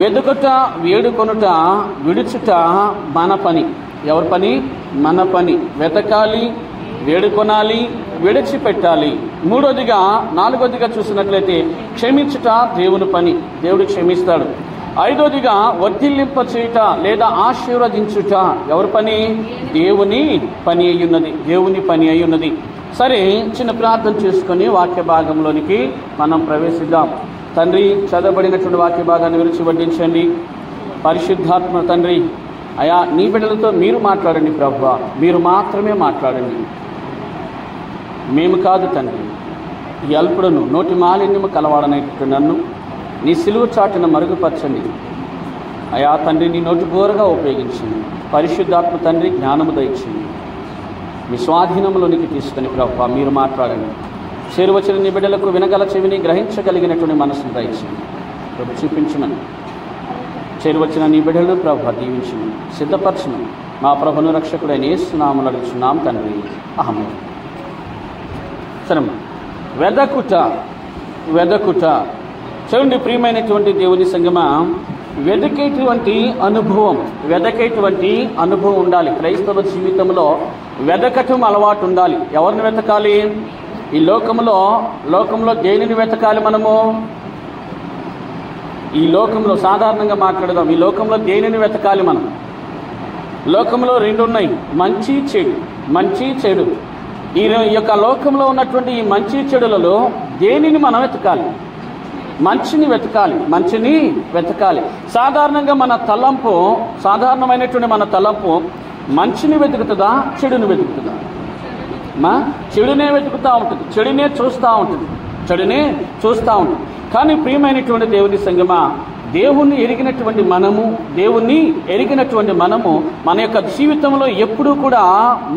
వెదుకుట, వేడుకొనుట, విడుచుట మన పని. ఎవరి పని? మన పని. వెతకాలి, వేడుకొనాలి, విడిచిపెట్టాలి. నాలుగోదిగా చూసినట్లయితే క్షమించుట దేవుని పని. దేవుడు క్షమిస్తాడు. ఐదోదిగా వర్ధిల్లింప చేయుట లేదా ఆశీర్వదించుట ఎవరి పని? దేవుని పని అయ్యున్నది. దేవుని పని అయ్యున్నది. సరే, చిన్న ప్రార్థన చేసుకొని వాక్య భాగంలోనికి మనం ప్రవేశిద్దాం. తండ్రి, చదవబడినటువంటి వాక్య భాగాన్ని విరిచి వడ్డించండి. పరిశుద్ధాత్మ తండ్రి, అయా నీ బిడ్డలతో మీరు మాట్లాడండి ప్రభువా, మీరు మాత్రమే మాట్లాడండి. మేము కాదు తండ్రి. ఈ అల్పుడను నోటి మాలిన్యము కలవాడనేటువంటి నన్ను నీ సిలువ చాటున మరుగుపరచండి అయా తండ్రి. నీ నోటి బోరగా ఉపయోగించండి. పరిశుద్ధాత్మ తండ్రి, జ్ఞానము దయచేయండి. మీ స్వాధీనంలోనికి తీసుకుని ప్రభువా మీరు మాట్లాడండి. చేరువచ్చిన నీ బిడ్డలకు వినగల చెవిని, గ్రహించగలిగినటువంటి మనసును దయచేయండి ప్రభు. చూపించమని చేరువచ్చిన నీ బిడ్డలను ప్రభు దీవించమని, సిద్ధపరచమని మా ప్రభును రక్షకుడైన యేసు నామములో అడుగుచున్నాం తండ్రి, ఆమేన్. సరే, వెదకుట చూడండి ప్రియమైనటువంటి దేవుని సంగమా, వెదకేటువంటి అనుభవం ఉండాలి. క్రైస్తవ జీవితంలో వెదకటం అలవాటు ఉండాలి. ఎవరిని వెతకాలి? ఈ లోకంలో దేనిని వెతకాలి? మనము ఈ లోకంలో సాధారణంగా మాట్లాడదాం. ఈ లోకంలో దేనిని వెతకాలి? మనం లోకంలో రెండు ఉన్నాయి, మంచి చెడు. ఈ యొక్క లోకంలో ఉన్నటువంటి ఈ మంచి చెడులలో దేనిని మనం వెతకాలి? మంచిని వెతకాలి. సాధారణంగా సాధారణమైనటువంటి మన తలంపు మంచిని వెతుకుతుందా, చెడుని వెతుకుతుందా? చెడునే వెతుకుతూ ఉంటుంది, చెడునే చూస్తూ ఉంటుంది. కానీ ప్రియమైనటువంటి దేవుని సంగమా, దేవుణ్ణి ఎరిగినటువంటి మనము మన యొక్క జీవితంలో ఎప్పుడూ కూడా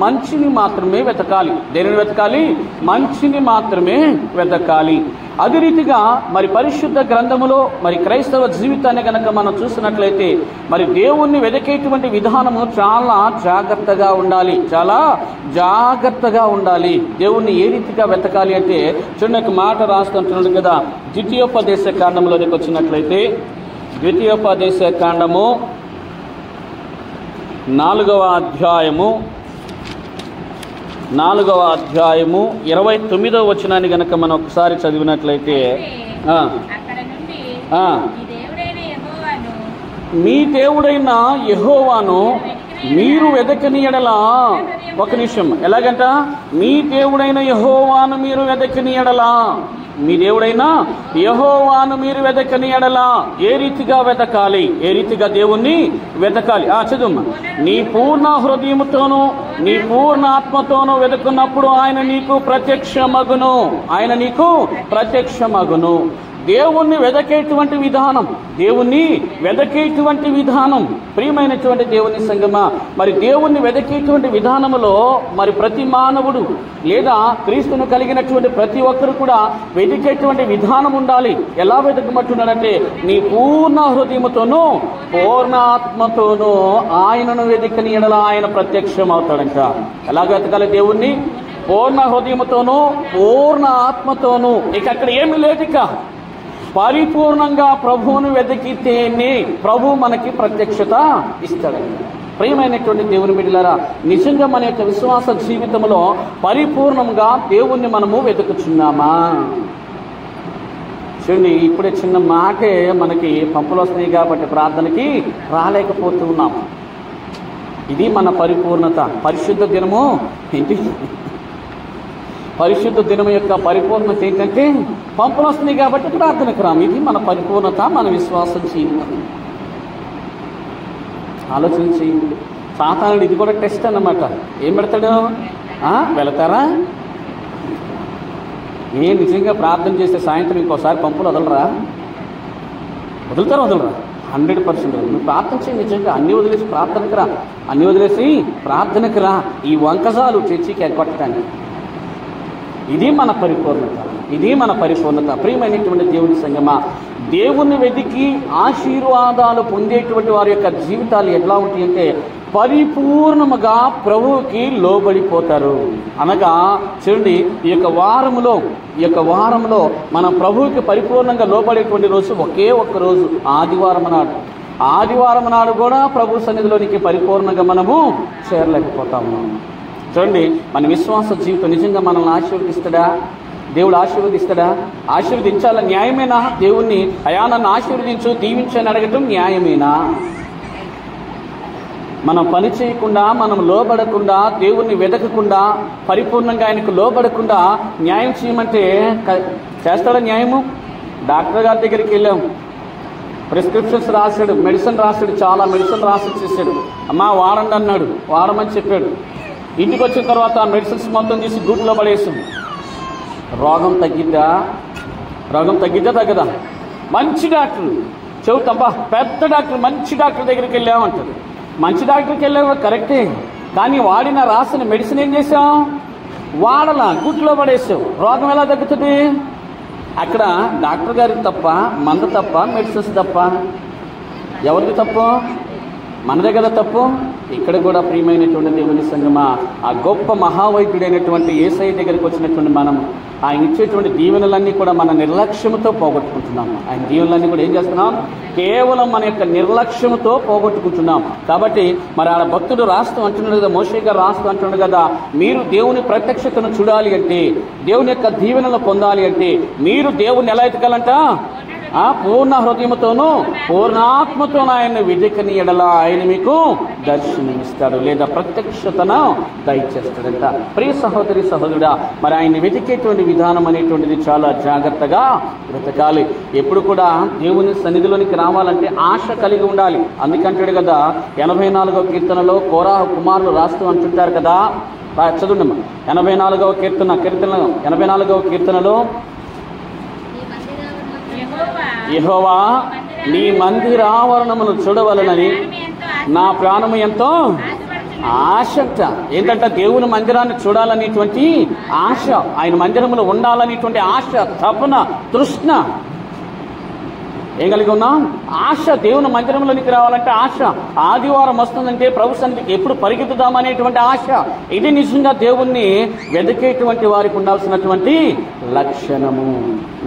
మంచిని మాత్రమే వెతకాలి. దేనిని వెతకాలి? మంచిని మాత్రమే వెతకాలి. అదే రీతిగా మరి పరిశుద్ధ గ్రంథములో మరి క్రైస్తవ జీవితాన్ని కనుక మనం చూసినట్లయితే మరి దేవుణ్ణి వెతికేటువంటి విధానము చాలా జాగ్రత్తగా ఉండాలి. దేవుణ్ణి ఏ రీతిగా వెతకాలి అంటే చూడండి, మాట రాస్తుంటున్నాడు కదా. ద్వితీయోపదేశ కాండంలోనికి వచ్చినట్లయితే ద్వితీయోపదేశ కాండము 4వ అధ్యాయము 29వ వచనాన్ని గనక మనం ఒకసారి చదివినట్లయితే, మీ దేవుడైన యెహోవాను మీరు వెదకని ఎడల, ఒక నిమిషం, ఎలాగంట? మీ దేవుడైన యెహోవాను మీరు వెదకని ఎడల, మీ దేవుడైన యెహోవాను మీరు వెదకని ఎడల ఏ రీతిగా వెతకాలి? ఏ రీతిగా దేవుణ్ణి వెతకాలి? చదువు. నీ పూర్ణ హృదయముతోనూ నీ పూర్ణ ఆత్మతోనూ వెతుకున్నప్పుడు ఆయన నీకు ప్రత్యక్షమగును. దేవుణ్ణి వెదకేటువంటి విధానం ప్రియమైనటువంటి దేవుని సంగమా, మరి దేవుణ్ణి వెదకేటువంటి విధానములో మరి ప్రతి మానవుడు లేదా క్రీస్తును కలిగినటువంటి ప్రతి ఒక్కరు కూడా వెతికేటువంటి విధానం ఉండాలి. ఎలా వెతకమంటున్నాడంటే నీ పూర్ణ హృదయముతోనూ పూర్ణ ఆత్మతోనూ ఆయనను వెతికని ఎడల ఆయన ప్రత్యక్షం అవుతాడంట. ఎలా వెతకాలి దేవుణ్ణి? పూర్ణ హృదయముతోనూ పూర్ణ ఆత్మతోనూ. ఇక అక్కడ ఏమి లేదు, ఇక పరిపూర్ణంగా ప్రభువును వెతికితేనే ప్రభు మనకి ప్రత్యక్షత ఇస్తాడంట. ప్రియమైనటువంటి దేవుని బిడ్డలారా, నిజంగా మన యొక్క విశ్వాస జీవితంలో పరిపూర్ణంగా దేవుణ్ణి మనము వెతుకుచున్నామా? చూడండి, ఇప్పుడే చిన్న మాటే మనకి పంపులు వస్తున్నాయి కాబట్టి ప్రార్థనకి రాలేకపోతున్నాము. ఇది మన పరిపూర్ణత. పరిశుద్ధ దినము యొక్క పరిపూర్ణత ఏంటంటే పంపులు వస్తున్నాయి కాబట్టి ప్రార్థనకు రాము. ఇది మన పరిపూర్ణత, మన విశ్వాసం జీవితం. ఆలోచించి సాతానుడు ఇది కూడా టెస్ట్ అన్నమాట. ఏం పెడతాడు? వెళతారా? నిజంగా ప్రార్థన చేస్తే సాయంత్రం ఇంకోసారి పంపులు వదలరా? వదులుతారా? 100%. నువ్వు ప్రార్థన చేయి, నిజంగా అన్ని వదిలేసి ప్రార్థనకు రా. ఈ వంకజాలు చర్చికి ఎగ్గొట్టడానికి. ఇది మన పరిపూర్ణత. ప్రియమైనటువంటి దేవుని సంగమా, దేవుణ్ణి వెతికి ఆశీర్వాదాలు పొందేటువంటి వారి యొక్క జీవితాలు ఎట్లా ఉంటాయంటే పరిపూర్ణముగా ప్రభువుకి లోబడిపోతారు. అనగా చూడండి, ఈ యొక్క వారంలో మనం ప్రభువుకి పరిపూర్ణంగా లోబడేటువంటి రోజు ఒకే ఒక్క రోజు, ఆదివారం నాడు కూడా ప్రభు సన్నిధిలోనికి పరిపూర్ణంగా మనము చేరలేకపోతాము. చూడండి, మన విశ్వాస జీవితం నిజంగా మనల్ని ఆశీర్వదిస్తాడా? దేవుడు ఆశీర్వదిస్తాడా? ఆశీర్వదించాల న్యాయమేనా? దేవుణ్ణి అయా నన్ను ఆశీర్వదించు, దీవించని అడగటం న్యాయమేనా? మనం పని చేయకుండా, మనం లోబడకుండా, దేవుణ్ణి వెతకకుండా, పరిపూర్ణంగా ఆయనకు లోబడకుండా న్యాయం చేయమంటే చేస్తాడా న్యాయము? డాక్టర్ గారి దగ్గరికి వెళ్ళాం, ప్రిస్క్రిప్షన్స్ రాశాడు, మెడిసిన్ రాశాడు, చాలా మెడిసిన్ రాసి చేశాడు. అమ్మా వాడండి అన్నాడు, వాడమని చెప్పాడు. ఇంటికి వచ్చిన తర్వాత ఆ మెడిసిన్స్ మొత్తం తీసి గూట్లో పడేసాం. రోగం తగ్గిద్దా? తగ్గదా? మంచి డాక్టర్ చెబుతాంబా, పెద్ద డాక్టర్, మంచి డాక్టర్ దగ్గరికి వెళ్ళామంటాడు. మంచి డాక్టర్కి వెళ్ళావు కరెక్టే, కానీ వాడిన రాసిన మెడిసిన్ ఏం చేసాం? వాడలా, గుట్లో పడేసావు. రోగం ఎలా తగ్గుతుంది? అక్కడ డాక్టర్ గారికి తప్ప, మంద తప్ప, మెడిసిన్స్ తప్ప? ఎవరికి తప్పు? మనదే కదా తప్పు. ఇక్కడ కూడా ప్రియమైనటువంటి దేవుని సంగమా, ఆ గొప్ప మహావైద్యుడైనటువంటి యేసయ్య దగ్గరికి వచ్చినటువంటి మనం ఆయన ఇచ్చేటువంటి దీవెనలన్నీ కూడా మన నిర్లక్ష్యంతో పోగొట్టుకుంటున్నాము. ఆయన దీవెనలన్నీ కూడా ఏం చేస్తున్నాం? కేవలం మన యొక్క నిర్లక్ష్యంతో పోగొట్టుకుంటున్నాం. కాబట్టి మరి ఆడ భక్తుడు రాస్తూ అంటున్నాడు కదా, మోషే గారు రాస్తూ అంటున్నాడు కదా, మీరు దేవుని ప్రత్యక్షతను చూడాలి అంటే, దేవుని యొక్క దీవెనలు పొందాలి అంటే మీరు దేవుని ఎలా ఎతకాలంట? పూర్ణ హృదయముతోనూ పూర్ణాత్మతోనూ ఆయన వెదకని ఎడల ఆయన మీకు దర్శనమిస్తాడు, లేదా ప్రత్యక్షతను దయచేస్తాడంట. ప్రియ సహోదరి సహోదరుడా, మరి ఆయన వెతికేటువంటి విధానం అనేటువంటిది చాలా జాగ్రత్తగా వెతకాలి. ఎప్పుడు కూడా దేవుని సన్నిధిలోనికి రావాలంటే ఆశ కలిగి ఉండాలి. అందుకంటాడు కదా 84వ కీర్తనలో కోరాహు కుమారులు రాస్తూ అంటుంటారు కదా, చదువుండమ్మా 84వ కీర్తనలో యెహోవా నీ మందిరావరణమును చూడవలనని నా ప్రాణము ఎంతో ఆశట. ఏంటంట? దేవుని మందిరాన్ని చూడాలనేటువంటి ఆశ, ఆయన మందిరంలో ఉండాలనేటువంటి ఆశ, తపన, తృష్ణ ఏం కలిగి ఉన్నాం? ఆశ. దేవుని మందిరంలోనికి రావాలంటే ఆశ. ఆదివారం వస్తుందంటే ప్రభు సన్నిధికి ఎప్పుడు పరిగెత్తుదామనేటువంటి ఆశ. ఇది నిజంగా దేవుణ్ణి వెతికేటువంటి వారికి ఉండాల్సినటువంటి లక్షణము.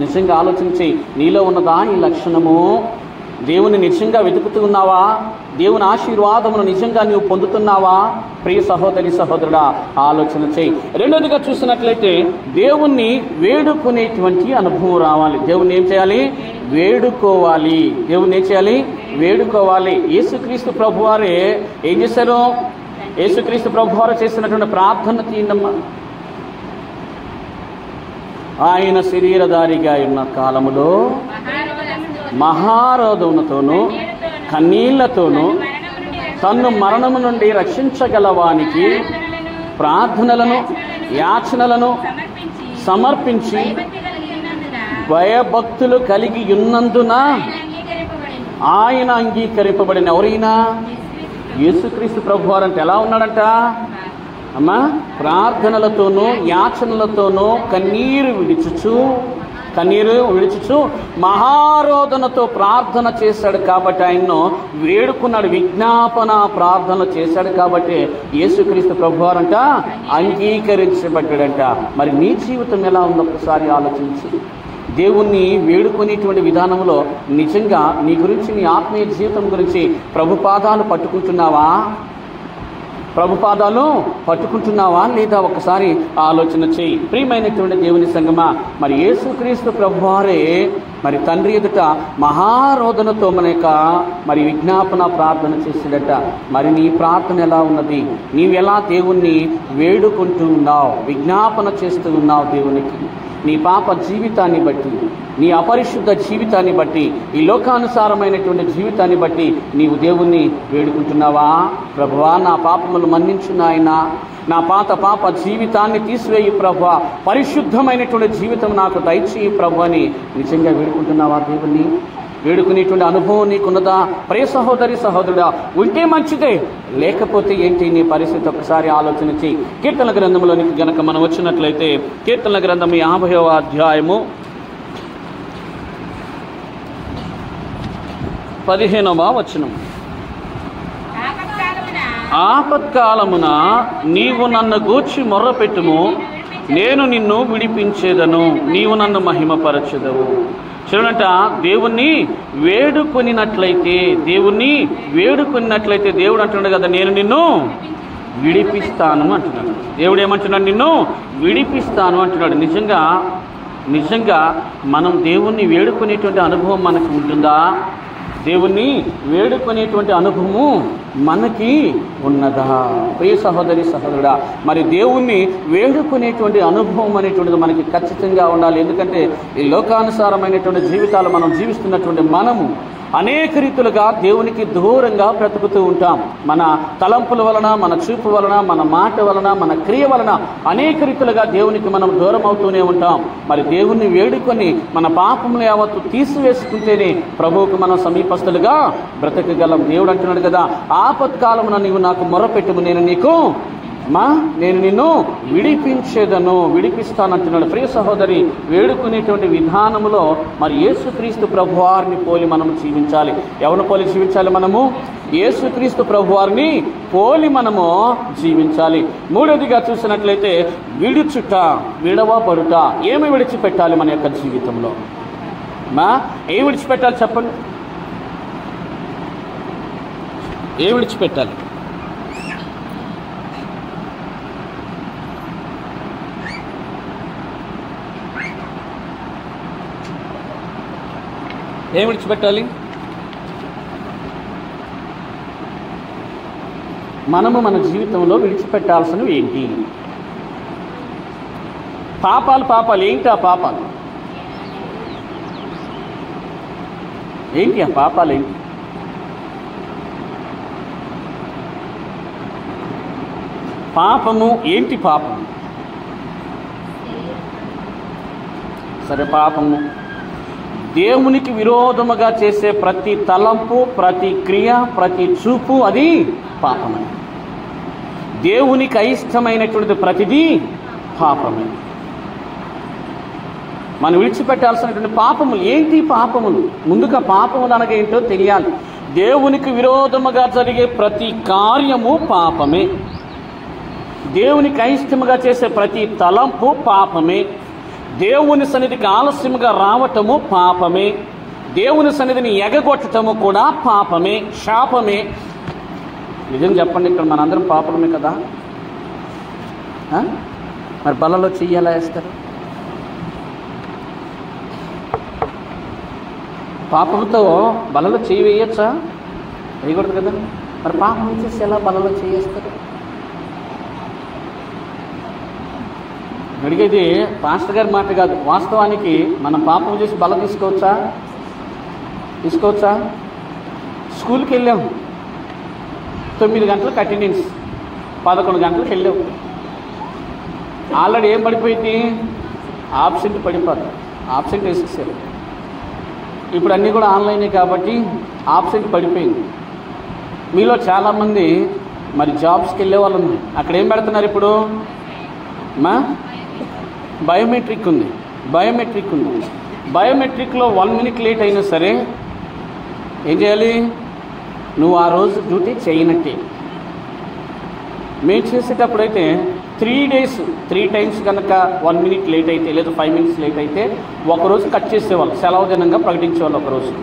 నిజంగా ఆలోచించి, నీలో ఉన్నదా ఈ లక్షణము? దేవుని నిజంగా వెతుకుతూ ఉన్నావా? దేవుని ఆశీర్వాదమును నిజంగా నీవు పొందుతున్నావా? ప్రియ సహోదరి సహోదరుడా, ఆలోచన చేయి. రెండోదిగా చూసినట్లయితే దేవుణ్ణి వేడుకునేటువంటి అనుభవం రావాలి. దేవుణ్ణి ఏం చేయాలి? వేడుకోవాలి. దేవుణ్ణి ఏం చేయాలి? వేడుకోవాలి. యేసుక్రీస్తు ప్రభువారే ఏం చేశారు? యేసుక్రీస్తు ప్రభువారు చేసినటువంటి ప్రార్థన తీయండమ్మా. ఆయన శరీరధారిగా ఉన్న కాలములో మహారోదముతోనూ కన్నీళ్లతోనూ తన్ను మరణము నుండి రక్షించగలవానికి ప్రార్థనలను యాచనలను సమర్పించి భయభక్తులు కలిగి ఉన్నందున ఆయన అంగీకరింపబడిన ఎవరైనా యేసుక్రీస్తు ప్రభువారు అంటే ఎలా ఉన్నాడంట అమ్మా? ప్రార్థనలతోనూ యాచనలతోనూ కన్నీరు విడిచుచు మహారోదనతో ప్రార్థన చేశాడు. కాబట్టి ఆయన్ను వేడుకున్నాడు, విజ్ఞాపన ప్రార్థన చేశాడు. కాబట్టి యేసుక్రీస్తు ప్రభువారంట అంగీకరించబడ్డాడంట. మరి నీ జీవితం ఎలా ఉందో ఒకసారి ఆలోచించి, దేవుణ్ణి వేడుకునేటువంటి విధానంలో నిజంగా నీ గురించి, నీ ఆత్మీయ జీవితం గురించి ప్రభు పాదాలు పట్టుకుంటున్నావా లేదా? ఒకసారి ఆలోచన చేయి. ప్రియమైనటువంటి దేవుని సంగమా, మరి యేసుక్రీస్తు ప్రభువారే మరి తండ్రి ఎదుట మహారోదనతో మన యొక్క మరి విజ్ఞాపన ప్రార్థన చేసినట్ట. మరి నీ ప్రార్థన ఎలా ఉన్నది? నీవెలా దేవుణ్ణి వేడుకుంటూ ఉన్నావు, విజ్ఞాపన చేస్తూ ఉన్నావు దేవునికి? నీ పాప జీవితాన్ని బట్టి, నీ అపరిశుద్ధ జీవితాన్ని బట్టి, ఈ లోకానుసారమైనటువంటి జీవితాన్ని బట్టి నీవు దేవుణ్ణి వేడుకుంటున్నావా? ప్రభువా, నా పాపములు మన్నించు నాయనా, నా పాప జీవితాన్ని తీసివేయి ప్రభువా, పరిశుద్ధమైనటువంటి జీవితం నాకు దయచేయి ప్రభు అని నిజంగా వేడుకుంటున్నావా? దేవుణ్ణి వేడుకునేటువంటి అనుభవం నీకున్నదా? ప్రియ సహోదరి సహోదరుడా, ఉంటే మంచిదే, లేకపోతే ఏంటి నీ పరిస్థితి? ఒకసారి ఆలోచన చేయి. కీర్తన గ్రంథంలోనికి గనక మనం వచ్చినట్లయితే, కీర్తన గ్రంథం 50వ అధ్యాయము 15వ వచనం. ఆపత్కాలమున నీవు నన్ను గూర్చి మొర్రపెట్టుము, నేను నిన్ను విడిపించేదను, నీవు నన్ను మహిమపరచెదవు. చూడంట, దేవుణ్ణి వేడుకొనినట్లయితే దేవుడు అంటున్నాడు కదా, నేను నిన్ను విడిపిస్తాను అంటున్నాడు. దేవుడు ఏమంటున్నాడు? నిన్ను విడిపిస్తాను అంటున్నాడు. నిజంగా మనం దేవుణ్ణి వేడుకునేటువంటి అనుభవం మనకు ఉంటుందా? దేవుణ్ణి వేడుకునేటువంటి అనుభవము మనకి ఉన్నదా? ప్రియ సహోదరి సహోదరుడా, మరి దేవుణ్ణి వేడుకునేటువంటి అనుభవం అనేటువంటిది మనకి ఖచ్చితంగా ఉండాలి. ఎందుకంటే ఈ లోకానుసారమైనటువంటి జీవితాలు మనం జీవిస్తున్నటువంటి మనము అనేక రీతులుగా దేవునికి దూరంగా బ్రతుకుతూ ఉంటాం. మన తలంపుల వలన, మన చూపు వలన, మన మాట వలన, మన క్రియ వలన అనేక రీతులుగా దేవునికి మనం దూరం అవుతూనే ఉంటాం. మరి దేవుణ్ణి వేడుకొని మన పాపములు యావత్తు తీసివేసుకుంటేనే ప్రభువుకు మనం సమీపస్తులుగా బ్రతకగలం. దేవుడు అంటున్నాడు కదా, ఆపత్కాలమున నీవు నాకు మొర్రపెట్టుము, నేను నిన్ను విడిపిస్తానంటున్నాడు. ప్రియ సహోదరి, వేడుకునేటువంటి విధానములో మరి యేసుక్రీస్తు ప్రభువారిని పోలి మనం జీవించాలి. ఎవరిని పోలి జీవించాలి? మనము యేసుక్రీస్తు ప్రభువారిని పోలి మనము జీవించాలి. మూడవదిగా చూసినట్లయితే విడవబడుట. ఏమి విడిచిపెట్టాలి మన యొక్క జీవితంలో? ఏమి విడిచిపెట్టాలి చెప్పండి? ఏమి విడిచిపెట్టాలి? ఏం విడిచిపెట్టాలి? మనము మన జీవితంలో విడిచిపెట్టాల్సినవి ఏంటి? పాపాలు ఏంటి? ఆ పాపాలు ఏంటి? ఆ పాపాలు ఏంటి? పాపము ఏంటి? పాపము సరే, పాపము దేవునికి విరోధముగా చేసే ప్రతి తలంపు, ప్రతి క్రియ, ప్రతి చూపు అది పాపమే. దేవునికి అయిష్టమైనటువంటిది ప్రతిదీ పాపమే. మనం విడిచిపెట్టాల్సినటువంటి పాపములు ఏంటి? పాపములు ముందుగా పాపములు అనగా ఏంటో తెలియాలి. దేవునికి విరోధముగా జరిగే ప్రతి కార్యము పాపమే. దేవునికి అయిష్టముగా చేసే ప్రతి తలంపు పాపమే. దేవుని సన్నిధికి ఆలస్యముగా రావటము పాపమే. దేవుని సన్నిధిని ఎగగొట్టటము కూడా పాపమే, శాపమే. నిజం చెప్పండి, ఇక్కడ మనందరం పాపమే కదా. మరి బలలో చెయ్యి ఎలా వేస్తారు? పాపంతో బలలో చెయ్యి వేయచ్చా? వేయకూడదు కదా. మరి పాపం చేసి ఎలా బలలో చేయేస్తారు? అడిగేది పాస్టర్ గారి మాట కాదు. వాస్తవానికి మనం పాపం చేసి బల తీసుకోవచ్చా? స్కూల్కి వెళ్ళాము, 9 గంటలకు అటెండెన్స్, 11 గంటలకు వెళ్ళాము. ఆల్రెడీ ఏం పడిపోయింది? ఆబ్సెంట్ పడిపోతుంది. ఆబ్సెంట్ వేసేసారు. ఇప్పుడు అన్నీ కూడా ఆన్లైనే కాబట్టి ఆబ్సెంట్ పడిపోయింది. మీలో చాలామంది మరి జాబ్స్కి వెళ్ళే వాళ్ళు ఉన్నారు. అక్కడ ఏం పెడుతున్నారు ఇప్పుడు? బయోమెట్రిక్ ఉంది. బయోమెట్రిక్లో 1 మినిట్ లేట్ అయినా సరే ఏం చేయాలి? నువ్వు ఆ రోజు డ్యూటీ చేయనట్టే. మేము చేసేటప్పుడైతే 3 days 3 times కనుక 1 మినిట్ లేట్ అయితే, లేదా 5 minutes లేట్ అయితే ఒకరోజు కట్ చేసేవాళ్ళు, సెలవు దినంగా ప్రకటించేవాళ్ళు ఒకరోజు.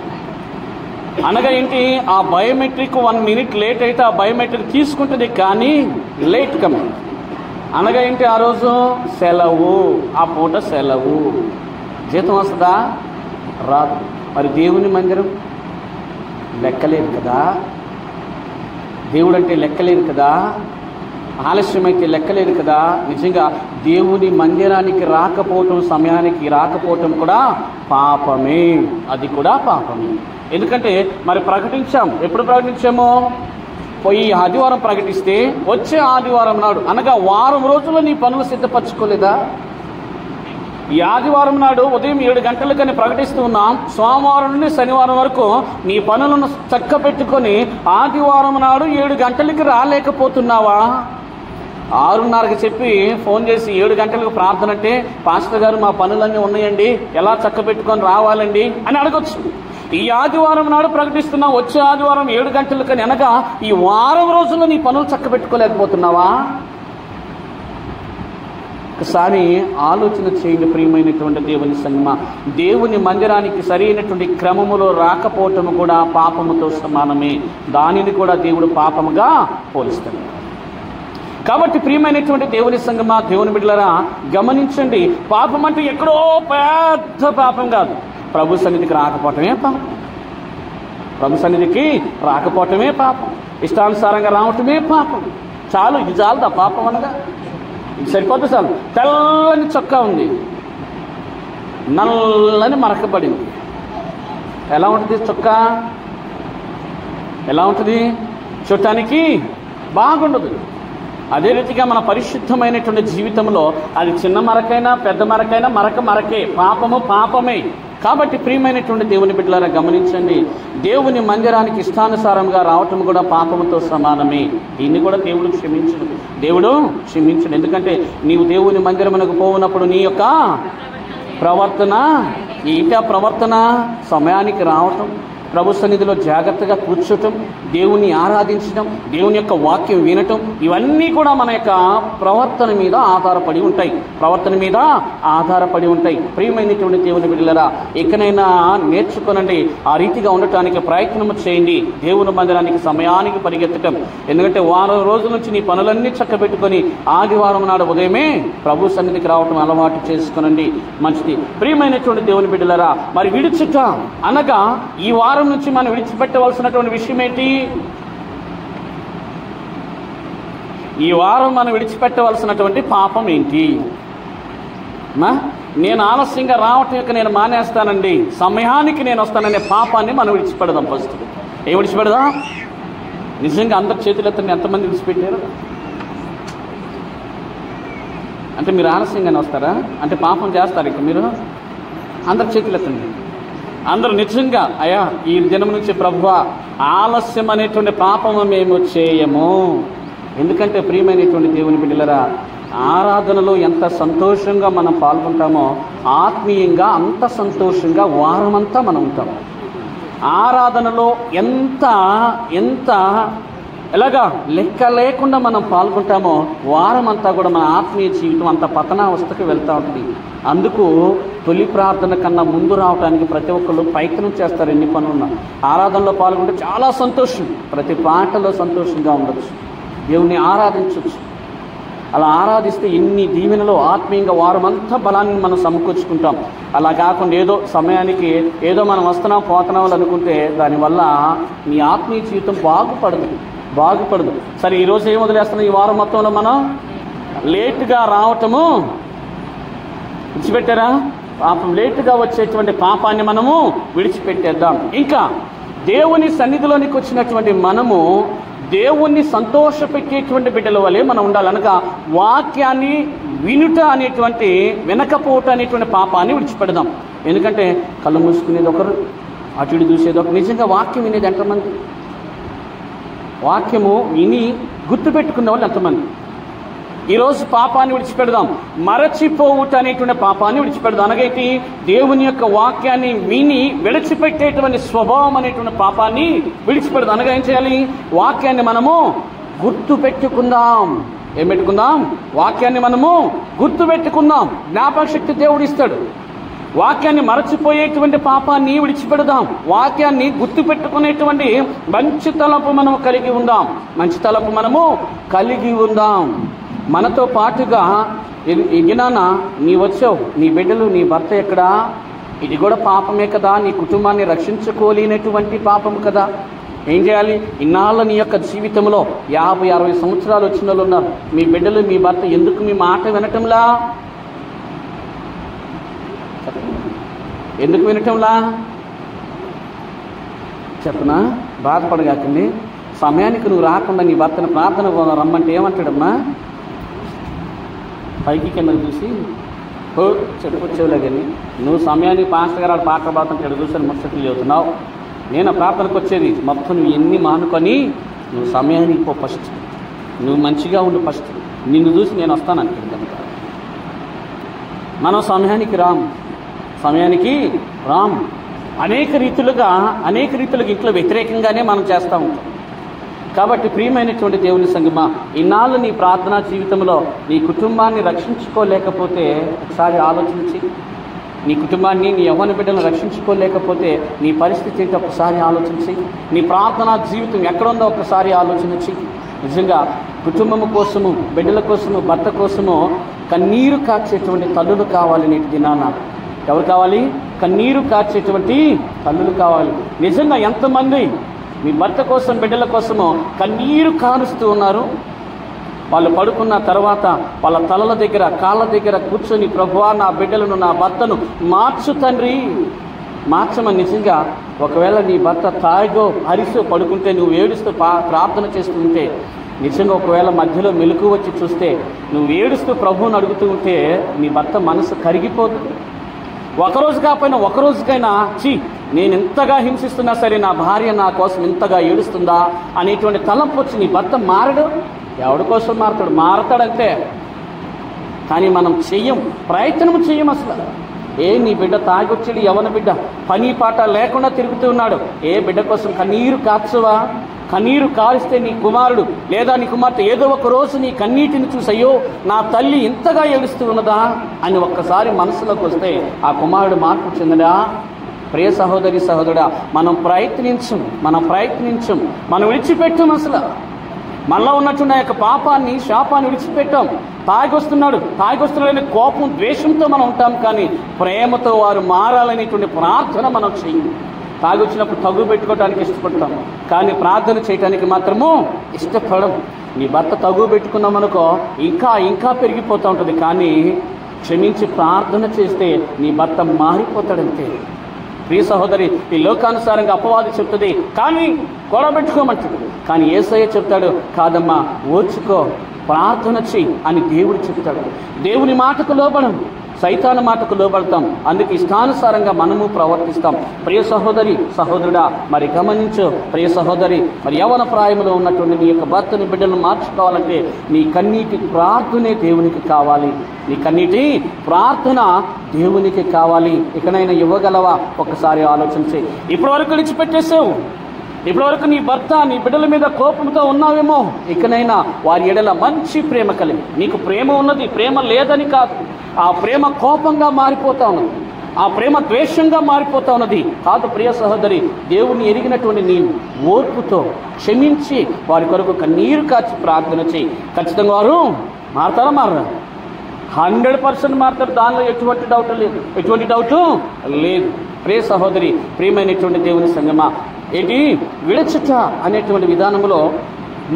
అనగా ఏంటి? ఆ బయోమెట్రిక్ 1 మినిట్ లేట్ అయితే ఆ బయోమెట్రిక్ తీసుకుంటుంది, కానీ లేట్ కమింగ్. అనగా ఏంటి? ఆ రోజు సెలవు, ఆ పూట సెలవు. జీతం వస్తుందా? రాదు. మరి దేవుని మందిరం లెక్కలేదు కదా. దేవుడు అంటే లెక్కలేదు కదా. ఆలస్యమైతే లెక్కలేదు కదా. నిజంగా దేవుని మందిరానికి రాకపోవటం, సమయానికి రాకపోవటం కూడా పాపమే. అది కూడా పాపమే. ఎందుకంటే మరి ప్రకటించాం. ఎప్పుడు ప్రకటించామో? పోయి ఆదివారం ప్రకటిస్తే వచ్చే ఆదివారం నాడు, అనగా వారం రోజుల్లో నీ పనులు సిద్ధపరచుకోలేదా? ఈ ఆదివారం నాడు ఉదయం 7 గంటలకని ప్రకటిస్తూ ఉన్నాం. సోమవారం నుండి శనివారం వరకు నీ పనులను చక్క పెట్టుకొని ఆదివారం నాడు 7 గంటలకి రాలేకపోతున్నావా? 6:30కి చెప్పి ఫోన్ చేసి 7 గంటలకు ప్రార్థన అంటే, పాస్టర్ గారు మా పనులన్నీ ఉన్నాయండి, ఎలా చక్క పెట్టుకొని రావాలండి అని అడగొచ్చు. ఈ ఆదివారం నాడు ప్రకటిస్తున్నావు, వచ్చే ఆదివారం 7 గంటలకు అనగా ఈ వారం రోజుల్లో నీ పనులు చక్కబెట్టుకోలేకపోతున్నావా? ఒకసారి ఆలోచన చేయండి ప్రియమైనటువంటి దేవుని సంగమా. దేవుని మందిరానికి సరైనటువంటి క్రమములో రాకపోవటము కూడా పాపముతో సమానమే. దానిని కూడా దేవుడు పాపముగా పోలిస్తాడు. కాబట్టి ప్రియమైనటువంటి దేవుని సంగమా, దేవుని బిడ్డలారా గమనించండి. పాపం అంటే ఎక్కడో పెద్ద పాపం కాదు. ప్రభు సన్నిధికి రాకపోవటమే పాపం. ప్రభు సన్నిధికి రాకపోవటమే పాపం. ఇష్టానుసారంగా రావటమే పాపం. చాలు, ఇది చాలదా పాపం అనగా? ఇది సరిపోతుంది. చాలు. తెల్లని చొక్కా ఉంది, నల్లని మరకబడింది. ఎలా ఉంటుంది చొక్కా? ఎలా ఉంటుంది? చూడటానికి బాగుండదు. అదే రీతిగా మన పరిశుద్ధమైనటువంటి జీవితంలో అది చిన్న మరకైనా పెద్ద మరకైనా మరకే. పాపము పాపమే. కాబట్టి ప్రియమైనటువంటి దేవుని బిడ్డలారా గమనించండి. దేవుని మందిరానికి ఇష్టానుసారంగా రావటం కూడా పాపముతో సమానమే. దీన్ని కూడా దేవుడు క్షమించడు. ఎందుకంటే నీవు దేవుని మందిరమునకు పోవునప్పుడు నీ యొక్క ప్రవర్తన ఏంటి? ఆ ప్రవర్తన సమయానికి రావటం, ప్రభు సన్నిధిలో జాగ్రత్తగా కూర్చోటం, దేవుని ఆరాధించడం, దేవుని యొక్క వాక్యం వినటం, ఇవన్నీ కూడా మన యొక్క ప్రవర్తన మీద ఆధారపడి ఉంటాయి. ప్రియమైనటువంటి దేవుని బిడ్డలారా, ఎక్కడైనా నేర్చుకోనండి. ఆ రీతిగా ఉండటానికి ప్రయత్నం చేయండి. దేవుని మందిరానికి సమయానికి పరిగెత్తటం. ఎందుకంటే వారం రోజుల నుంచి నీ పనులన్నీ చక్కబెట్టుకొని ఆదివారం నాడు ఉదయమే ప్రభు సన్నిధికి రావటం అలవాటు చేసుకోనండి. మంచిది. ప్రియమైనటువంటి దేవుని బిడ్డలారా, మరి విడిచుట అనగా ఈ వారం నుంచి మనం విడిచిపెట్టవలసినటువంటి విషయం ఏంటి? ఈ వారం మనం విడిచిపెట్టవలసినటువంటి పాపం ఏంటి? నేను ఆలస్యంగా రావటం యొక్క నేను మానేస్తానండి, సమయానికి నేను వస్తాననే పాపాన్ని మనం విడిచిపెడదాం. ఫస్ట్ ఏం విడిచిపెడదాం? నిజంగా అందరి చేతులెత్తండి. ఎంతమంది విడిచిపెట్టారు? అంటే మీరు ఆలస్యంగానే వస్తారా? అంటే పాపం చేస్తారు ఇక మీరు? అందరి చేతులెత్తండి. అందరూ నిజంగా అయ్యా ఈ దినం నుంచి ప్రభువా ఆలస్యం అనేటువంటి పాపము మేము చేయము. ఎందుకంటే ప్రియమైనటువంటి దేవుని బిడ్డలారా, ఆరాధనలో ఎంత సంతోషంగా మనం పాల్గొంటామో ఆత్మీయంగా అంత సంతోషంగా వారమంతా మనం ఉంటాము. ఆరాధనలో ఎంత ఎలాగా లెక్క లేకుండా మనం పాల్గొంటామో వారం అంతా కూడా మన ఆత్మీయ జీవితం అంత పతనావస్థకు వెళ్తూ ఉంటుంది. అందుకు తొలి ప్రార్థన కన్నా ముందు రావడానికి ప్రతి ఒక్కళ్ళు ప్రయత్నం చేస్తారు. ఎన్ని పనులున్నా ఆరాధనలో పాల్గొంటే చాలా సంతోషం. ప్రతి పాటలో సంతోషంగా ఉండొచ్చు, దేవుని ఆరాధించవచ్చు. అలా ఆరాధిస్తే ఎన్ని దీవెనలో ఆత్మీయంగా వారమంతా బలాన్ని మనం సమకూర్చుకుంటాం. అలా కాకుండా ఏదో సమయానికి ఏదో మనం వస్తున్నాం పోతున్నాం అనుకుంటే దానివల్ల నీ ఆత్మీయ జీవితం బాగుపడదు. సరే, ఈరోజు ఏం వదిలేస్తున్నాం? ఈ వారం మొత్తంలో మనం లేటుగా రావటము విడిచిపెట్టారా? పాపం లేటుగా వచ్చేటువంటి పాపాన్ని మనము విడిచిపెట్టేద్దాం. ఇంకా దేవుని సన్నిధిలోనికి వచ్చినటువంటి మనము దేవుణ్ణి సంతోషపెట్టేటువంటి బిడ్డల వలె మనం ఉండాలనగా వాక్యాన్ని వినకపోవటం అనేటువంటి పాపాన్ని విడిచిపెడదాం. ఎందుకంటే కళ్ళు మూసుకునేది ఒకరు, అటు ఇటు చూసేది ఒకరు. నిజంగా వాక్యం వినేది ఎంతమంది? వాక్యము విని గుర్తుపెట్టుకున్న వాళ్ళు ఎంతమంది? ఈరోజు పాపాన్ని విడిచిపెడదాం. మరచిపోవుట అనేటువంటి పాపాన్ని విడిచిపెడదాం. అనగైతే దేవుని యొక్క వాక్యాన్ని విని విడిచిపెట్టేటువంటి స్వభావం అనేటువంటి పాపాన్ని విడిచిపెడదాం. అనగా ఏం చేయాలి? వాక్యాన్ని మనము గుర్తుపెట్టుకుందాం. ఏం పెట్టుకుందాం? వాక్యాన్ని మనము గుర్తుపెట్టుకుందాం. జ్ఞాపక శక్తి దేవుడు ఇస్తాడు. వాక్యాన్ని మరచిపోయేటువంటి పాపాన్ని విడిచిపెడదాం. వాక్యాన్ని గుర్తుపెట్టుకునేటువంటి మంచి తలపు మనము కలిగి ఉందాం. మనతో పాటుగా ఎగినానా నీ వచ్చావు, నీ బిడ్డలు, నీ భర్త ఎక్కడా? ఇది కూడా పాపమే కదా. నీ కుటుంబాన్ని రక్షించుకోలేనటువంటి పాపం కదా. ఏం చేయాలి? ఇన్నాళ్ళ నీ యొక్క జీవితంలో 50-60 సంవత్సరాలు వచ్చిన వాళ్ళు ఉన్నారు. మీ బిడ్డలు, మీ భర్త ఎందుకు మీ మాట వినటంలా? ఎందుకు వినటంలా చెప్పనా? బాధపడగాకండి. సమయానికి నువ్వు రాకుండా నీ భర్తను ప్రార్థన రమ్మంటే ఏమంటాడమ్మా? పైకి కిందకు చూసి చెప్పుకొచ్చేవులే కానీ నువ్వు సమయానికి పాస్టర్ గారు పాట పాడుతుంటే ఇక్కడ చూసాను ముచ్చట్లు చెబుతున్నావు. నేను ప్రార్థనకు వచ్చేది మొత్తం నువ్వు ఎన్ని మానుకొని నువ్వు సమయానికి పో. ఫస్ట్ నువ్వు మంచిగా ఉండు. ఫస్ట్ నిన్ను చూసి నేను వస్తాను అనుకుంటాను. మనం సమయానికి రాం. అనేక రీతులుగా ఇంట్లో వ్యతిరేకంగానే మనం చేస్తూ ఉంటాం. కాబట్టి ప్రియమైనటువంటి దేవుని సంగమా, ఇన్నాళ్ళు నీ ప్రార్థనా జీవితంలో నీ కుటుంబాన్ని రక్షించుకోలేకపోతే ఒకసారి ఆలోచించి, నీ కుటుంబాన్ని, నీ యవ్వన బిడ్డలను రక్షించుకోలేకపోతే నీ పరిస్థితి ఏంటో ఒకసారి ఆలోచించి, నీ ప్రార్థనా జీవితం ఎక్కడుందో ఒకసారి ఆలోచించి, నిజంగా కుటుంబం కోసము, బిడ్డల కోసము, భర్త కోసము కన్నీరు కార్చేటువంటి తల్లులు కావాలి. నేటి దినాన ఎవరు కావాలి? కన్నీరు కార్చేటువంటి తల్లులు కావాలి. నిజంగా ఎంతమంది మీ భర్త కోసం, బిడ్డల కోసము కన్నీరు కారుస్తూ ఉన్నారు? వాళ్ళు పడుకున్న తర్వాత వాళ్ళ తలల దగ్గర, కాళ్ళ దగ్గర కూర్చొని, ప్రభువా నా బిడ్డలను, నా భర్తను మార్చు తండ్రి, మార్చమని. నిజంగా ఒకవేళ నీ భర్త తాగో అరిసో పడుకుంటే, నువ్వు ఏడుస్తూ ప్రార్థన చేస్తుంటే, నిజంగా ఒకవేళ మధ్యలో మెలకు వచ్చి చూస్తే, నువ్వు ఏడుస్తూ ప్రభువుని అడుగుతూ ఉంటే నీ భర్త మనసు కరిగిపోతుంది. ఒకరోజు కాకపోయినా ఒకరోజుకైనా నేను ఎంతగా హింసిస్తున్నా సరే నా భార్య నా కోసం ఇంతగా ఏడుస్తుందా అనేటువంటి తలంపు వచ్చి నీ భర్త మారడు. ఎవడి కోసం మారతాడు? మారతాడంతే. కానీ మనం ప్రయత్నం చెయ్యం అసలు. నీ బిడ్డ తాగొచ్చాడు, యవన బిడ్డ పని పాట లేకుండా తిరుగుతూ ఉన్నాడు, బిడ్డ కోసం కన్నీరు కార్చవా? కన్నీరు కారిస్తే నీ కుమారుడు లేదా నీ కుమార్తె ఏదో ఒక రోజు నీ కన్నీటిని చూసి, అయ్యో నా తల్లి ఇంతగా ఏడుస్తూ ఉన్నదా అని ఒక్కసారి మనసులోకి వస్తే ఆ కుమారుడు మార్పు చెందడా? ప్రియ సహోదరి సహోదరుడా, మనం ప్రయత్నించం, మనం విడిచిపెట్టాం. అసలు మనలో ఉన్నటువంటి యొక్క పాపాన్ని, శాపాన్ని విడిచిపెట్టాం. తాగొస్తున్నాడనే కోపం, ద్వేషంతో మనం ఉంటాం, కానీ ప్రేమతో వారు మారాలనేటువంటి ప్రార్థన మనం చెయ్యం. తాగొచ్చినప్పుడు తగు పెట్టుకోవడానికి ఇష్టపడతాం, కానీ ప్రార్థన చేయడానికి మాత్రము ఇష్టపడం. నీ భర్త తగు పెట్టుకున్నామనుకో ఇంకా పెరిగిపోతూ ఉంటుంది, కానీ క్షమించి ప్రార్థన చేస్తే నీ భర్త మారిపోతాడంతే. ప్రియ సహోదరి, ఈ లోకానుసారంగా అపవాది చెప్తుంది కానీ గొడవ పెట్టుకోమంటాడు, కానీ యేసయ్య చెప్తాడు కాదమ్మా ఓర్చుకో, ప్రార్థన చెయ్యి అని దేవుడు చెప్తాడు. దేవుని మాటకు లోబడం, సైతాను మాటకు లోబడతాం, అందుకు ఇష్టానుసారంగా మనము ప్రవర్తిస్తాం. ప్రియ సహోదరి సహోదరుడా, మరి గమనించు. ప్రియ సహోదరి, మరి యవ్వన ప్రాయంలో ఉన్నటువంటి నీ యొక్క భర్తని, బిడ్డలను మార్చుకోవాలంటే నీ కన్నీటి ప్రార్థనే దేవునికి కావాలి. నీ కన్నీటి ప్రార్థన దేవునికి కావాలి. ఇకనైనా ఇవ్వగలవా? ఒక్కసారి ఆలోచించి. ఇప్పటి వరకు విడిచిపెట్టేసావు, ఇప్పటివరకు నీ భర్త, నీ బిడ్డల మీద కోపంతో ఉన్నావేమో, ఇకనైనా వారి ఎడల మంచి ప్రేమ కలిగి, నీకు ప్రేమ ఉన్నది, ప్రేమ లేదని కాదు, ఆ ప్రేమ కోపంగా మారిపోతా ఉన్నది, ఆ ప్రేమ ద్వేషంగా మారిపోతా ఉన్నది కాదు. ప్రియ సహోదరి, దేవుని ఎరిగినటువంటి నీవు ఓర్పుతో క్షమించి వారి కొరకు కన్నీరు కాచి ప్రార్థన చేయి. ఖచ్చితంగా వారు మారతారా? మారరా? 100% మారతారు. దానిలో ఎటువంటి డౌట్ లేదు. ప్రియ సహోదరి, ప్రియమైనటువంటి దేవుని సంగమా, విడచుట అనేటువంటి విధానంలో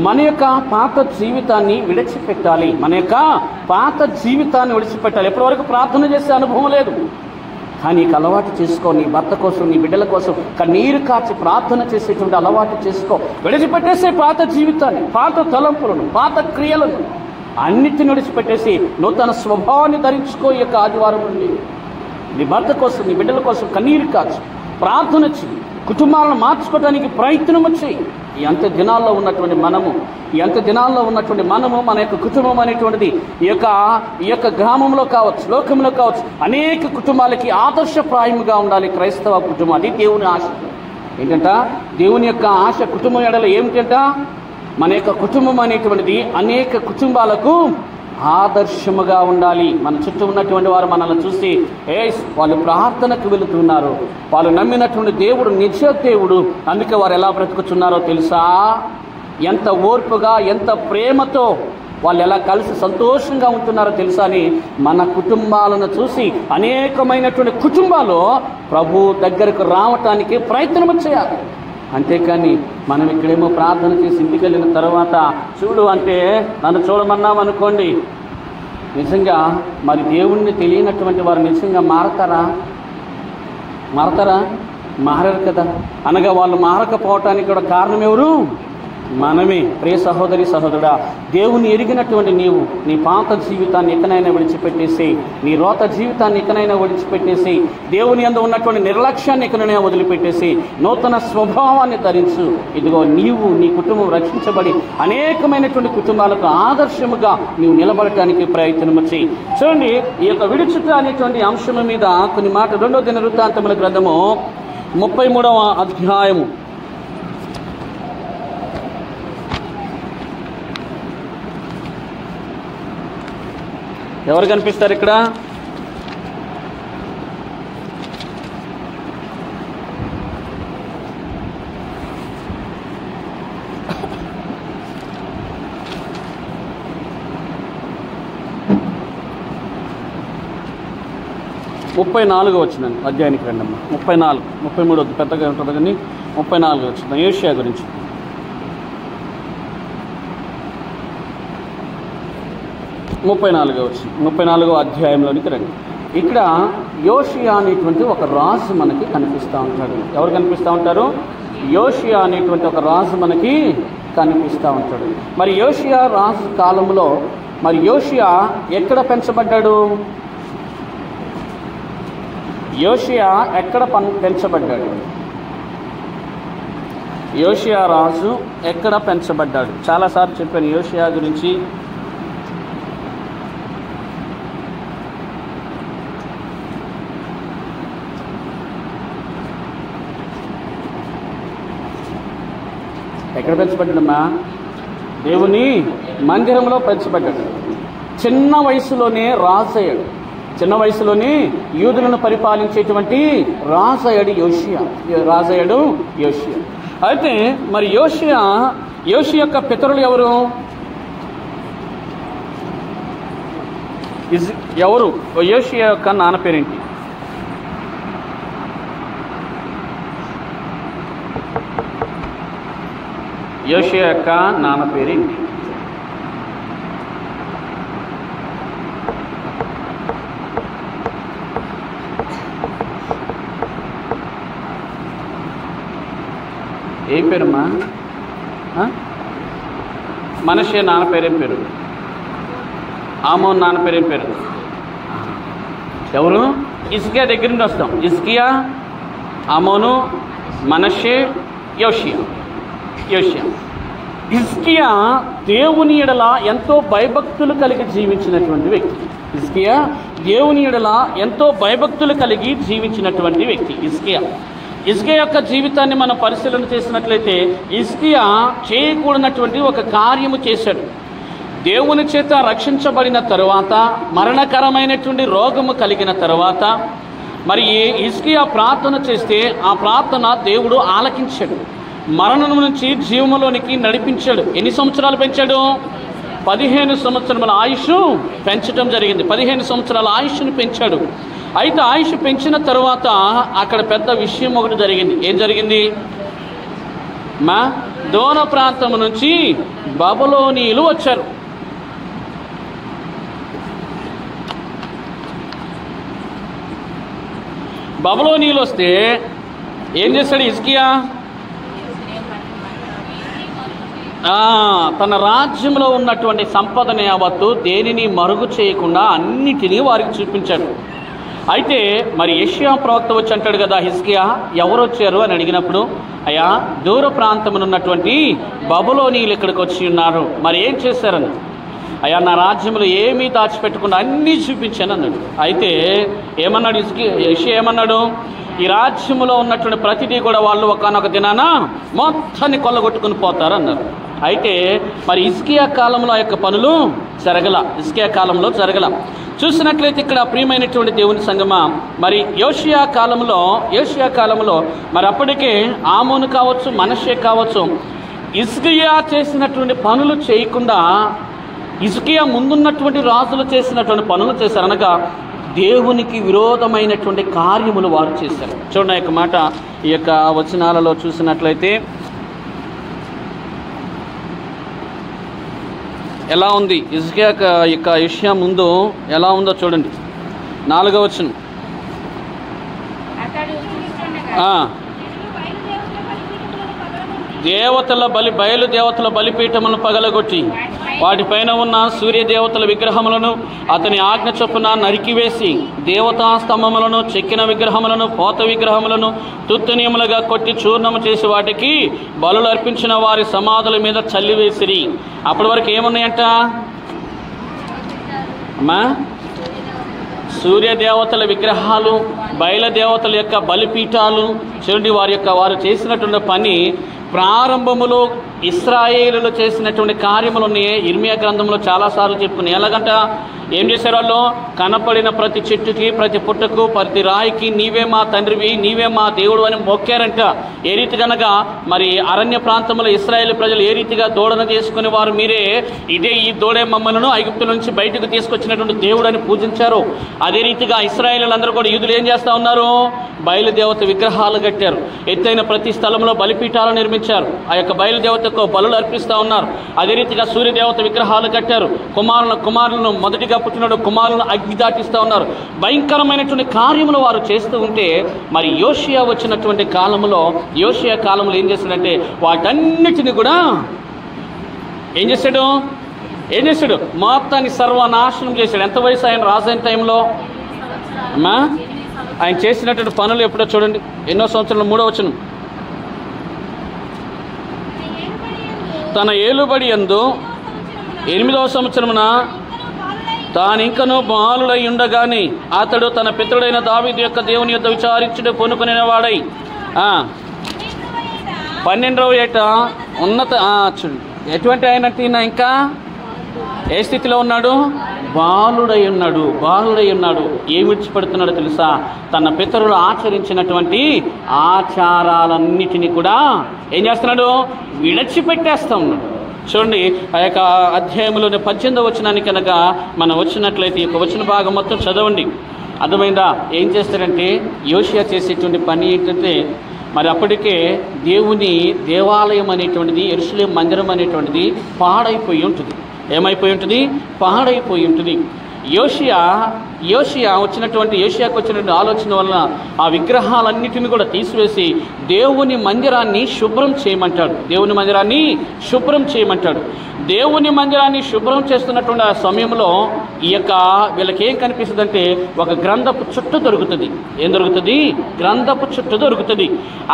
మన యొక్క పాత జీవితాన్ని విడిచిపెట్టాలి. ఎప్పటి వరకు ప్రార్థన చేసే అనుభవం లేదు, కానీ నీకు అలవాటు చేసుకో. నీ భర్త కోసం, నీ బిడ్డల కోసం కన్నీరు కాచి ప్రార్థన చేసేటువంటి అలవాటు చేసుకో. విడిచిపెట్టేసే పాత జీవితాన్ని, పాత తలంపులను, పాత క్రియలను అన్నిటిని విడిచిపెట్టేసి నూతన స్వభావాన్ని ధరించుకో. ఈ యొక్క ఆదివారం నుండి నీ భర్త కోసం, నీ బిడ్డల కోసం కన్నీరు కాచి ప్రార్థన చెయ్యి. కుటుంబాలను మార్చుకోవడానికి ప్రయత్నం చేయి. ఈ అంత దినాల్లో ఉన్నటువంటి మనము మన యొక్క కుటుంబం అనేటువంటిది ఈ యొక్క గ్రామంలో కావచ్చు, లోకంలో కావచ్చు, అనేక కుటుంబాలకి ఆదర్శప్రాయముగా ఉండాలి క్రైస్తవ కుటుంబం. అది దేవుని ఆశ. ఏంటంట? దేవుని యొక్క ఆశ కుటుంబం ఎడల ఏమిటంట? మన యొక్క కుటుంబం అనేటువంటిది అనేక కుటుంబాలకు ఆదర్శముగా ఉండాలి. మన చుట్టూ ఉన్నటువంటి వారు మనల్ని చూసి వాళ్ళు ప్రార్థనకు వెళుతున్నారు, వాళ్ళు నమ్మినటువంటి దేవుడు నిజ దేవుడు, అందుకే వారు ఎలా బ్రతుకుతున్నారో తెలుసా? ఎంత ఓర్పుగా, ఎంత ప్రేమతో వాళ్ళు ఎలా కలిసి సంతోషంగా ఉంటున్నారో తెలుసా అని మన కుటుంబాలను చూసి అనేకమైనటువంటి కుటుంబాలు ప్రభు దగ్గరకు రావటానికి ప్రయత్నం చేయాలి. అంతేకాని మనం ఇక్కడేమో ప్రార్థన చేసి ఇంటికి వెళ్ళిన తర్వాత చూడు అంటే నన్ను చూడమన్నామనుకోండి, నిజంగా మరి దేవుణ్ణి తెలియనటువంటి వారు నిజంగా మారతారా? మారరు కదా. అనగా వాళ్ళు మారకపోవటానికి కూడా కారణం ఎవరు? మనమే. ప్రియ సహోదరి సహోదరుడా, దేవుని ఎరిగినటువంటి నీవు నీ పాత జీవితాన్ని ఎక్కనైనా విడిచిపెట్టేసి, నీ రోత జీవితాన్ని ఎక్కనైనా విడిచిపెట్టేసి, దేవుని యందు ఉన్నటువంటి నిర్లక్ష్యాన్ని ఎక్కడైనా వదిలిపెట్టేసి నూతన స్వభావాన్ని ధరించు. ఇదిగో నీవు, నీ కుటుంబం రక్షించబడి అనేకమైనటువంటి కుటుంబాలకు ఆదర్శముగా నీవు నిలబడటానికి ప్రయత్నం చేయి. చూడండి, ఈ యొక్క విడిచుట అనేటువంటి అంశం మీద కొన్ని మాట 2వ దినవృత్తాంతముల గ్రంథము 33వ అధ్యాయము ఎవరు కనిపిస్తారు ఇక్కడ? ముప్పై 34 వచ్చిందండి అధ్యాయానికి రండమ్మా. 34, 33 వద్దు, పెద్దగా ఉంటుంది కానీ 34 వచ్చింది యోషియా గురించి. ముప్పై 34వ అధ్యాయంలోనికి రండి. ఇక్కడ యోషియా అనేటువంటి ఒక రాజు మనకి కనిపిస్తూ ఉంటాడు. ఎవరు కనిపిస్తూ ఉంటారు? యోషియా అనేటువంటి ఒక రాజు మనకి కనిపిస్తూ ఉంటాడు. మరి యోషియా రాజు కాలంలో మరి యోషియా ఎక్కడ పెంచబడ్డాడు? యోషియా ఎక్కడ పెంచబడ్డాడు? యోషియా రాజు ఎక్కడ పెంచబడ్డాడు? చాలాసార్లు చెప్పాను యోషియా గురించి. ఎక్కడ పెంచబడ్డాడమ్మా? దేవుని మందిరంలో పెంచబడ్డాడు. చిన్న వయసులోనే రాజు అయ్యాడు. చిన్న వయసులోనే యూదులను పరిపాలించేటువంటి రాజయ్యాడు యోషియా. అయితే మరి యోషియా యొక్క పితరులు ఎవరు? ఎవరు? యోషియా యొక్క నాన్న పేరేంటి? యోషియా యొక్క నాన్న పేరేంటి? ఏం పేరమ్మా? మనషే నాన్న పేరేం పేరు? ఆమోన్ నాన్న పేరేం పేరు? ఎవరు? హిజ్కియా దగ్గర నుండి వస్తాం. హిజ్కియా, ఆమోను, మనషే, యోషియా. హిజ్కియా దేవుని ఎడల ఎంతో భయభక్తులు కలిగి జీవించినటువంటి వ్యక్తి. హిజ్కియా దేవుని ఎడల ఎంతో భయభక్తులు కలిగి జీవించినటువంటి వ్యక్తి హిజ్కియా యొక్క జీవితాన్ని మనం పరిశీలన చేసినట్లయితే హిజ్కియా చేయకూడనటువంటి ఒక కార్యము చేశాడు. దేవుని చేత రక్షించబడిన తరువాత, మరణకరమైనటువంటి రోగము కలిగిన తరువాత మరి హిజ్కియా ప్రార్థన చేస్తే ఆ ప్రార్థన దేవుడు ఆలకించాడు. మరణం నుంచి జీవములోనికి నడిపించాడు. ఎన్ని సంవత్సరాలు పెంచాడు? 15 సంవత్సరముల ఆయుష్ పెంచడం జరిగింది. 15 సంవత్సరాల ఆయుష్ను పెంచాడు. అయితే ఆయుష్ పెంచిన తర్వాత అక్కడ పెద్ద విషయం ఒకటి జరిగింది. ఏం జరిగింది? దోన ప్రాంతం నుంచి బబులోనీయులు వచ్చారు. బబులోనీయులు వస్తే ఏం చేశాడు హిజ్కియా? తన రాజ్యంలో ఉన్నటువంటి సంపదని యావత్తు దేనిని మరుగు చేయకుండా అన్నిటినీ వారికి చూపించాడు. అయితే మరి యెషయా ప్రవక్త వచ్చి అంటాడు కదా, హిజ్కియా ఎవరు వచ్చారు అని అడిగినప్పుడు, అయ్యా దూర ప్రాంతమున ఉన్నటువంటి బబులోనీయులు ఇక్కడికి వచ్చి ఉన్నారు. మరి ఏం చేశారని, అయ్యా నా రాజ్యంలో ఏమీ దాచిపెట్టకుండా అన్నీ చూపించాను అన్నాడు. అయితే ఏమన్నాడు యెషయా? ఏమన్నాడు? ఈ రాజ్యంలో ఉన్నటువంటి ప్రతిదీ కూడా వాళ్ళు ఒకానొక దినాన మొత్తాన్ని కొల్లగొట్టుకుని పోతారు అన్నారు. అయితే మరి హిజ్కియా కాలంలో ఆ యొక్క పనులు హిజ్కియా కాలంలో జరగల. చూసినట్లయితే ఇక్కడ ప్రియమైనటువంటి దేవుని సంగమా, మరి యోషియా కాలంలో మరి అప్పటికే ఆమోను కావచ్చు, మనషే కావచ్చు, హిజ్కియా చేసినటువంటి పనులు చేయకుండా హిజ్కియా ముందున్నటువంటి రాజులు చేసినటువంటి పనులు చేశారు. అనగా దేవునికి విరోధమైనటువంటి కార్యములు వారు చేశారు. చూడండి, యొక్క మాట ఈ యొక్క వచనాలలో చూసినట్లయితే ఎలా ఉంది హిజ్కియా యొక్క యెషయా ముందు ఎలా ఉందో చూడండి. 4వ వచనం. బయలు దేవతల బలిపీఠములను పగలగొట్టి వాటిపైన ఉన్న సూర్యదేవతల విగ్రహములను అతని ఆజ్ఞ చొప్పున నరికివేసి దేవతా స్తంభములను, చెక్కిన విగ్రహములను, పోత విగ్రహములను తుత్తనీయములుగా కొట్టి చూర్ణము చేసి వాటికి బలులు అర్పించిన వారి సమాధుల మీద చల్లివేసిరి. అప్పటి వరకు ఏమున్నాయంట అమ్మా? సూర్యదేవతల విగ్రహాలు, బయలుదేవతల యొక్క బలిపీఠాలు చూడండి. వారు చేసినటువంటి పని ప్రారంభములో ఇశ్రాయేలులో చేసినటువంటి కార్యములని ఇర్మియా గ్రంథంలో చాలాసార్లు చెప్పుకుని ఎలాగంట ఏం చేశారు వాళ్ళు? కనపడిన ప్రతి చెట్టుకి, ప్రతి పుట్టకు, ప్రతి రాయికి నీవే మా తండ్రివి, నీవే మా దేవుడు అని మొక్కారంట. ఏ రీతి కనుక మరి అరణ్య ప్రాంతంలో ఇశ్రాయేల్ ప్రజలు ఏ రీతిగా దూడను చేసుకుని వారు మీరే ఈ దూడే మమ్మలను ఐగుప్తు నుంచి బయటకు తీసుకొచ్చినటువంటి దేవుడు అని పూజించారు. అదే రీతిగా ఇశ్రాయేలులందరూ కూడా యూదులు ఏం చేస్తూ ఉన్నారు? బయలుదేవత విగ్రహాలు కట్టారు. ఎత్తైన ప్రతి స్థలంలో బలిపీఠాలు నిర్మించారు. ఆ యొక్క బయలుదేవతకు బలులు అర్పిస్తూ ఉన్నారు. అదే రీతిగా సూర్యదేవత విగ్రహాలు కట్టారు. కుమారులను మొదటిగా పుట్టినడు కుమారులను అగ్ని దాటిస్తూ ఉన్నారు. భయంకరమైనటువంటి కార్యములు వారు చేస్తూ ఉంటే మరి యోషియా వచ్చినటువంటి కాలంలో ఏం చేశాడంటే వాటన్నిటిని కూడా ఏం చేశాడు? మొత్తాన్ని సర్వనాశనం చేశాడు. ఎంత వయసు ఆయన రాజైన టైంలో? అమ్మా, ఆయన చేసినటువంటి పనులు ఎప్పుడో చూడండి. ఎన్నో సంవత్సరాలు? 3వ వచనం. తన ఏలుబడి యందు 8వ సంవత్సరమున తానింకను బాలుడై ఉండగాని అతడు తన పితరుడైన దావీదు యొక్క దేవుని యొద్ద విచారించుడు పొనుకునే వాడై 12వ ఏట ఉన్నత చూడు ఎటువంటి అయినట్టు ఇంకా ఏ స్థితిలో ఉన్నాడు? బాలుడై ఉన్నాడు. ఏం విడిచిపెడుతున్నాడో తెలుసా? తన పితరులు ఆచరించినటువంటి ఆచారాలన్నిటినీ కూడా ఏం చేస్తున్నాడు? విడిచిపెట్టేస్తా ఉన్నాడు. చూడండి, ఆ యొక్క అధ్యాయంలోని 18వ వచనానికి కనుక మనం వచ్చినట్లయితే ఈ యొక్క వచన భాగం మొత్తం చదవండి. అర్థమైందా? ఏం చేస్తాడంటే యోషియా చేసేటువంటి పని ఏంటంటే మరి అప్పటికే దేవుని దేవాలయం అనేటువంటిది, యెరూషలేము మందిరం అనేటువంటిది పాడైపోయి ఉంటుంది. ఏమైపోయి ఉంటుంది? పాడైపోయి ఉంటుంది. యోషియాకు వచ్చినటువంటి ఆలోచన వలన ఆ విగ్రహాలన్నిటిని కూడా తీసివేసి దేవుని మందిరాన్ని శుభ్రం చేయమంటాడు. దేవుని మందిరాన్ని శుభ్రం చేస్తున్నటువంటి ఆ సమయంలో వీళ్ళకి ఏం కనిపిస్తుంది అంటే ఒక గ్రంథపు చుట్టు దొరుకుతుంది. ఏం దొరుకుతుంది? గ్రంథపు చుట్టు దొరుకుతుంది.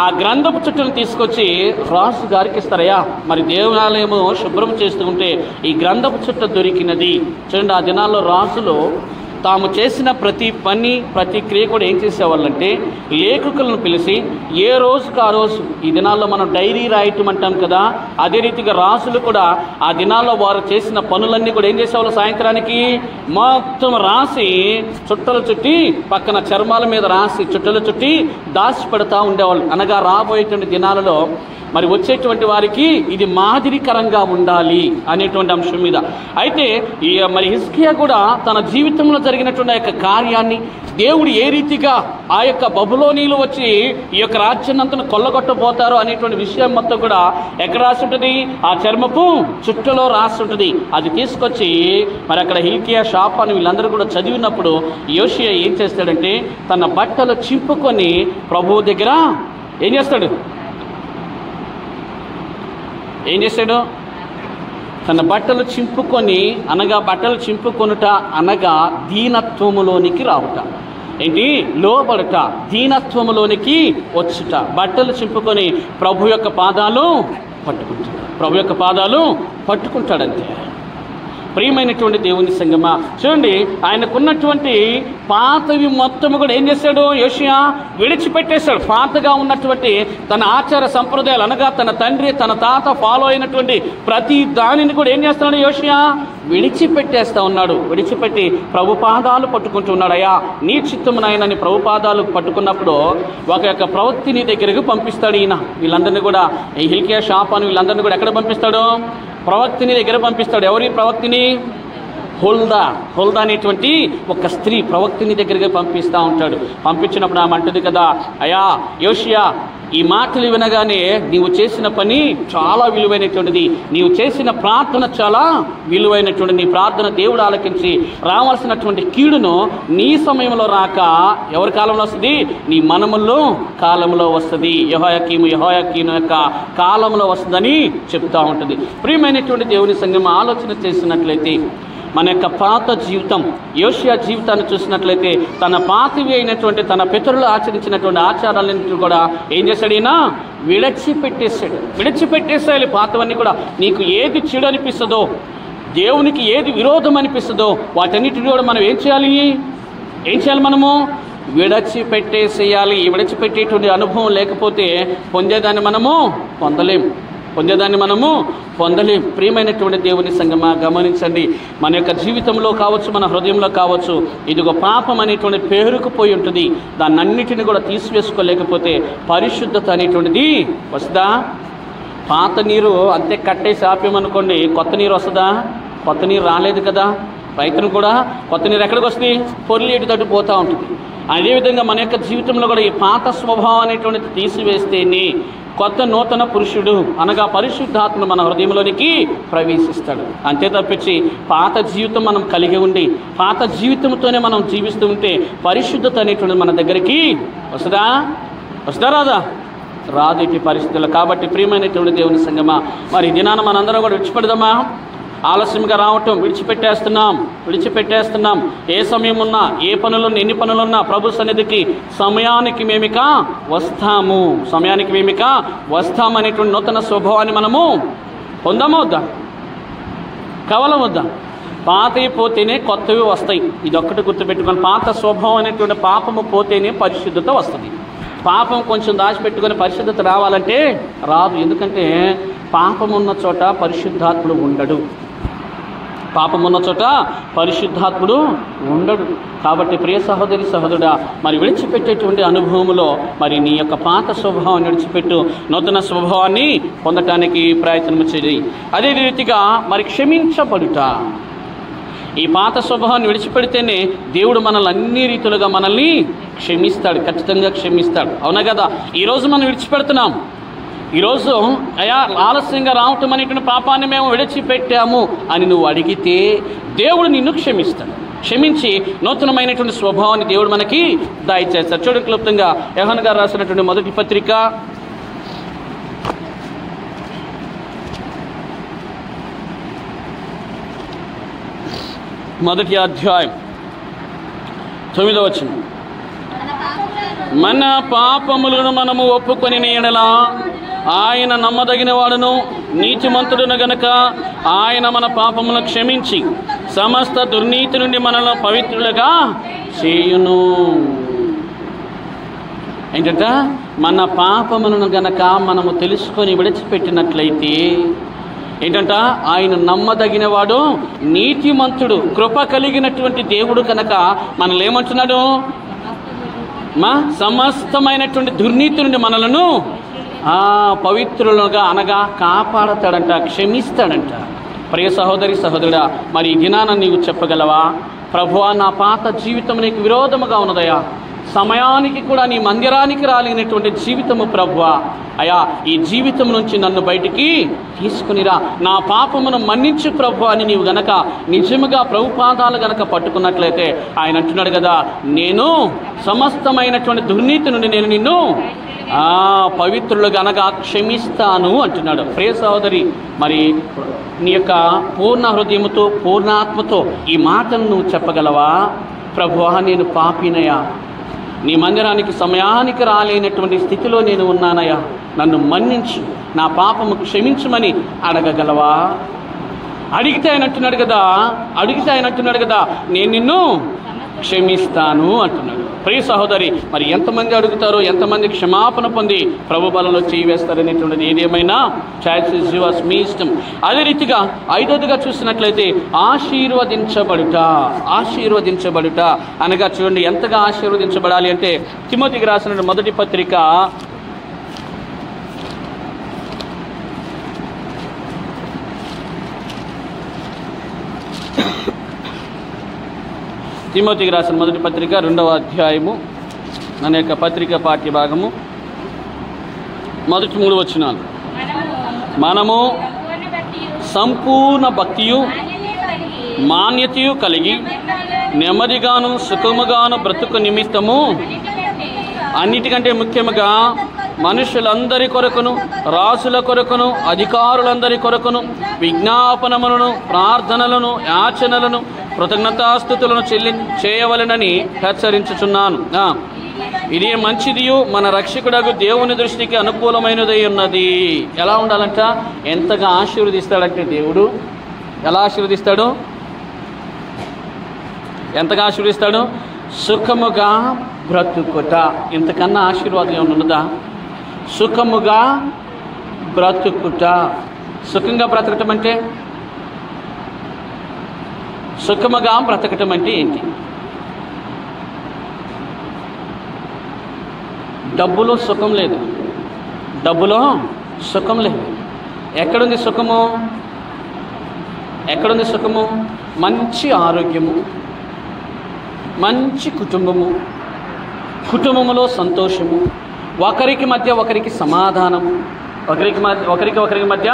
ఆ గ్రంథపు చుట్టును తీసుకొచ్చి రాజు గారికి ఇస్తారయ్యా, మరి దేవాలయము శుభ్రం చేస్తూ ఉంటే ఈ గ్రంథపు చుట్టు దొరికినది. చూడండి, ఆ దినాల్లో రాజులు తాము చేసిన ప్రతి పని, ప్రతి క్రియ కూడా ఏం చేసేవాళ్ళంటే లేఖకులను పిలిచి ఏ రోజుకు ఆ రోజు, ఈ దినాల్లో మనం డైరీ రాయటం అంటాం కదా, అదే రీతిగా రాసులు కూడా ఆ దినాల్లో వారు చేసిన పనులన్నీ కూడా ఏం చేసేవాళ్ళు? సాయంత్రానికి మొత్తం రాసి చుట్టలు చుట్టి, పక్కన చర్మాల మీద రాసి చుట్టలు చుట్టి దాచి పెడతా ఉండేవాళ్ళు. అనగా రాబోయేటువంటి దినాలలో మరి వచ్చేటువంటి వారికి ఇది మాదిరికరంగా ఉండాలి అనేటువంటి అంశం మీద. అయితే మరి హిజ్కియా కూడా తన జీవితంలో జరిగినటువంటి యొక్క కార్యాన్ని, దేవుడు ఏ రీతిగా ఆ యొక్క బబులోనీలు వచ్చి ఈ యొక్క రాజ్యాన్నంతను కొల్లగొట్టబోతారో అనేటువంటి విషయం మొత్తం కూడా ఎక్కడ రాసి ఉంటుంది? ఆ చర్మపు చుట్టలో రాసి ఉంటుంది. అది తీసుకొచ్చి మరి అక్కడ హిల్కియా, షాఫాను వీళ్ళందరూ కూడా చదివినప్పుడు యోషియా ఏం చేస్తాడంటే తన బట్టలు చింపుకొని ప్రభువు దగ్గర ఏం చేస్తాడు? తన బట్టలు చింపుకొని, బట్టలు చింపుకొనుట అనగా దీనత్వములోనికి రావుట. ఏంటి? లోబడుట, దీనత్వములోనికి వచ్చుట. బట్టలు చింపుకొని ప్రభు యొక్క పాదాలు పట్టుకుంటాడంతే. ప్రియమైనటువంటి దేవుని సంగమా, చూడండి, ఆయనకున్నటువంటి పాతవి మొత్తము కూడా ఏం చేశాడు? యోషియా విడిచిపెట్టేశాడు. పాతగా ఉన్నటువంటి తన ఆచార సంప్రదాయాలు, అనగా తన తండ్రి తన తాత ఫాలో అయినటువంటి ప్రతి దానిని కూడా ఏం చేస్తున్నాడు? యోషియా విడిచిపెట్టేస్తా ఉన్నాడు. విడిచిపెట్టి ప్రభు పాదాలు పట్టుకుంటున్నాడు. అయ్యా, నీ చిత్తము నాయనని ప్రభు పాదాలు పట్టుకున్నప్పుడు ఒక యొక్క ప్రవక్తిని దగ్గరకు పంపిస్తాడు. ఈయన వీళ్ళందరినీ కూడా, ఈ హిల్కియా, షాఫాను వీళ్ళందరినీ కూడా ఎక్కడ పంపిస్తాడు? ప్రవక్తిని దగ్గర పంపిస్తాడు. ఎవరి ప్రవక్తిని? హుల్దా అనేటువంటి ఒక స్త్రీ ప్రవక్తిని దగ్గరగా పంపిస్తూ ఉంటాడు. పంపించినప్పుడు ఆమె అంటుంది కదా, అయ్యా యోషియా, ఈ మాటలు వినగానే నీవు చేసిన పని చాలా విలువైనటువంటిది, నీవు చేసిన ప్రార్థన చాలా విలువైనటువంటి, నీ ప్రార్థన దేవుడు ఆలకించి రావాల్సినటువంటి కీడును నీ సమయంలో రాక ఎవరి కాలంలో వస్తుంది? నీ మనముల్లో కాలంలో వస్తుంది. యెహోయాకీము యొక్క కాలంలో వస్తుందని చెప్తా ఉంటుంది. ప్రియమైనటువంటి దేవుని సంఘం ఆలోచన చేసినట్లయితే మన యొక్క పాత జీవితం, యోషియా జీవితాన్ని చూసినట్లయితే తన పాతవి అయినటువంటి తన పితరులు ఆచరించినటువంటి ఆచారాలన్నింటినీ కూడా ఏం చేశాడు? ఈయన విడిచిపెట్టేసేయాలి. పాతవన్నీ కూడా నీకు ఏది చెడు అనిపిస్తుందో, దేవునికి ఏది విరోధం అనిపిస్తుందో వాటన్నిటిని కూడా మనం ఏం చేయాలి? ఏం చేయాలి? మనము విడిచిపెట్టేసేయాలి. ఈ విడిచిపెట్టేటువంటి అనుభవం లేకపోతే పొందేదాన్ని మనము పొందలేం. ప్రియమైనటువంటి దేవుని సంగమా, గమనించండి, మన యొక్క జీవితంలో కావచ్చు, మన హృదయంలో కావచ్చు, ఇదిగో పాపం అనేటువంటి పేరుకుపోయి ఉంటుంది. దాన్ని అన్నిటిని కూడా తీసివేసుకోలేకపోతే పరిశుద్ధత అనేటువంటిది వస్తుందా? పాత నీరు అంతే కట్టేసి ఆపేమనుకోండి, కొత్త నీరు వస్తుందా? కొత్త నీరు రాలేదు కదా. రైతును కూడా కొత్త నీరు ఎక్కడికి వస్తుంది? పొర్లి ఎటు తట్టు పోతూ ఉంటుంది. అదేవిధంగా మన యొక్క జీవితంలో కూడా ఈ పాత స్వభావం అనేటువంటిది తీసివేస్తేనే కొత్త నూతన పురుషుడు అనగా పరిశుద్ధాత్మ మన హృదయంలోనికి ప్రవేశిస్తాడు. అంతే తప్పించి పాత జీవితం మనం కలిగి ఉండి పాత జీవితంతోనే మనం జీవిస్తూ ఉంటే పరిశుద్ధత అనేటువంటిది మన దగ్గరికి వస్తుందా రాదా? రాదు ఇటు పరిస్థితులు. కాబట్టి ప్రియమైనటువంటి దేవుని సంగమా, మరి ఈ దినాన మనందరం కూడా విడిచిపెడదామా? ఆలస్యంగా రావటం విడిచిపెట్టేస్తున్నాం. ఏ సమయం ఉన్నా, ఏ పనులున్నా, ఎన్ని పనులున్నా ప్రభు సన్నిధికి సమయానికి మేమిక వస్తాము అనేటువంటి నూతన స్వభావాన్ని మనము పొందమవుద్దా? కవలమవుద్దా? పాతవి పోతేనే కొత్తవి వస్తాయి. ఇదొక్కటి గుర్తుపెట్టుకొని, పాత స్వభావం అనేటువంటి పాపము పోతేనే పరిశుద్ధత వస్తుంది. పాపం కొంచెం దాచిపెట్టుకొని పరిశుద్ధత రావాలంటే రాదు. ఎందుకంటే పాపం ఉన్న చోట పరిశుద్ధాత్ముడు ఉండడు. కాబట్టి ప్రియ సహోదరి సహోదరుడా, మరి విడిచిపెట్టేటువంటి అనుభవంలో మరి నీ యొక్క పాత స్వభావాన్ని విడిచిపెట్టు, నూతన స్వభావాన్ని పొందటానికి ప్రయత్నం చేయి. అదే రీతిగా మరి క్షమించబడుట. ఈ పాత స్వభావాన్ని విడిచిపెడితేనే దేవుడు మనల్ని అన్ని రీతులుగా మనల్ని క్షమిస్తాడు, ఖచ్చితంగా క్షమిస్తాడు. అవునా కదా? ఈరోజు మనం విడిచిపెడుతున్నాం. ఈరోజు అయా ఆలస్యంగా రావటం అనేటువంటి పాపాన్ని మేము విడిచిపెట్టాము అని నువ్వు అడిగితే దేవుడు నిన్ను క్షమించి నూతనమైనటువంటి స్వభావాన్ని దేవుడు మనకి దయచేస్తాడు. చూడండి, క్లుప్తంగా యోహాను గారు రాసినటువంటి మొదటి పత్రిక 1వ అధ్యాయం 9వ వచనం. మన పాపములను మనము ఒప్పుకొని ఎడల ఆయన నమ్మదగిన వాడును నీతిమంతుడును గనుక ఆయన మన పాపములను క్షమించి సమస్త దుర్నీతి నుండి మనల్ని పవిత్రులుగా చేయును. ఏంటంట? మన పాపములను గనక మనము తెలుసుకొని విడిచిపెట్టినట్లయితే ఏంటంట? ఆయన నమ్మదగిన వాడు, నీతిమంతుడు, కృప కలిగినటువంటి దేవుడు కనుక మనల్ని ఏమంటున్నాడు? సమస్తమైనటువంటి దుర్నీతి నుండి మనలను పవిత్రులుగా అనగా కాపాడతాడంట, క్షమిస్తాడంట. ప్రియ సహోదరి సహోదరుడా, మరి ఈ దినాన నీవు చెప్పగలవా? ప్రభువా, నా పాత జీవితం నీకు విరోధముగా ఉన్నదయా, సమయానికి కూడా నీ మందిరానికి రాలేనటువంటి జీవితము ప్రభువా, అయా ఈ జీవితం నుంచి నన్ను బయటికి తీసుకునిరా, నా పాపమును మన్నించు ప్రభు అని నీవు గనక నిజముగా ప్రభు పాదాలు గనక పట్టుకున్నట్లయితే ఆయన అంటున్నాడు కదా, నేను సమస్తమైనటువంటి దుర్నీతి నుండి నేను నిన్ను పవిత్రులు గనక క్షమిస్తాను అంటున్నాడు. ప్రియ సహోదరి, మరి నీ యొక్క పూర్ణ హృదయముతో పూర్ణాత్మతో ఈ మాటను నువ్వు చెప్పగలవా? ప్రభువా, నేను పాపినయా, నీ మందిరానికి సమయానికి రాలేనటువంటి స్థితిలో నేను ఉన్నానయ్యా, నన్ను మన్నించు, నా పాపము క్షమించమని అడగగలవా? అడిగితే ఆయన అంటున్నాడు కదా నేను నిన్ను క్షమిస్తాను అంటున్నాడు. ప్రియ సహోదరి, మరి ఎంతమంది అడుగుతారో, ఎంతమంది క్షమాపణ పొంది ప్రభు బలంలో చేయి వేస్తారనేటువంటిది ఏదేమైనా చాయిస్ ఇస్ యువర్స్, మీ ఇష్టం. అదే రీతిగా 5వదిగా చూసినట్లయితే ఆశీర్వదించబడుట అనగా చూడండి, ఎంతగా ఆశీర్వదించబడాలి అంటే తిమోతికి రాసిన మొదటి పత్రిక 2వ అధ్యాయము అనే యొక్క పత్రిక పాఠ్య భాగము మొదటి 3 వచనాలు. మనము సంపూర్ణ భక్తియు మాన్యతయు కలిగి నెమ్మదిగాను సుఖముగాను బ్రతుకు నిమిత్తము అన్నిటికంటే ముఖ్యముగా మనుషులందరి కొరకును, రాసుల కొరకును, అధికారులందరి కొరకును విజ్ఞాపనములను, ప్రార్థనలను, యాచనలను, కృతజ్ఞతాస్తుతులను చేయవలెనని హెచ్చరించుచున్నాను. ఇదే మంచిదియు మన రక్షకుడగు దేవుని దృష్టికి అనుకూలమైనదై ఉన్నది. ఎలా ఉండాలంట? ఎంతగా ఆశీర్వదిస్తాడంటే దేవుడు ఎంతగా ఆశీర్వదిస్తాడు? సుఖముగా బ్రతుకుట. ఇంతకన్నా ఆశీర్వాదం ఏమైనా ఉన్నదా? సుఖముగా బ్రతుకుట. సుఖంగా బ్రతకటం అంటే, సుఖముగా బ్రతకటం అంటే ఏంటి? డబ్బులో సుఖం లేదు, డబ్బులో సుఖం లేదు. ఎక్కడుంది సుఖము? ఎక్కడుంది సుఖము? మంచి ఆరోగ్యము, మంచి కుటుంబము, కుటుంబములో సంతోషము, ఒకరికి మధ్య ఒకరికి సమాధానము, ఒకరికి మధ్య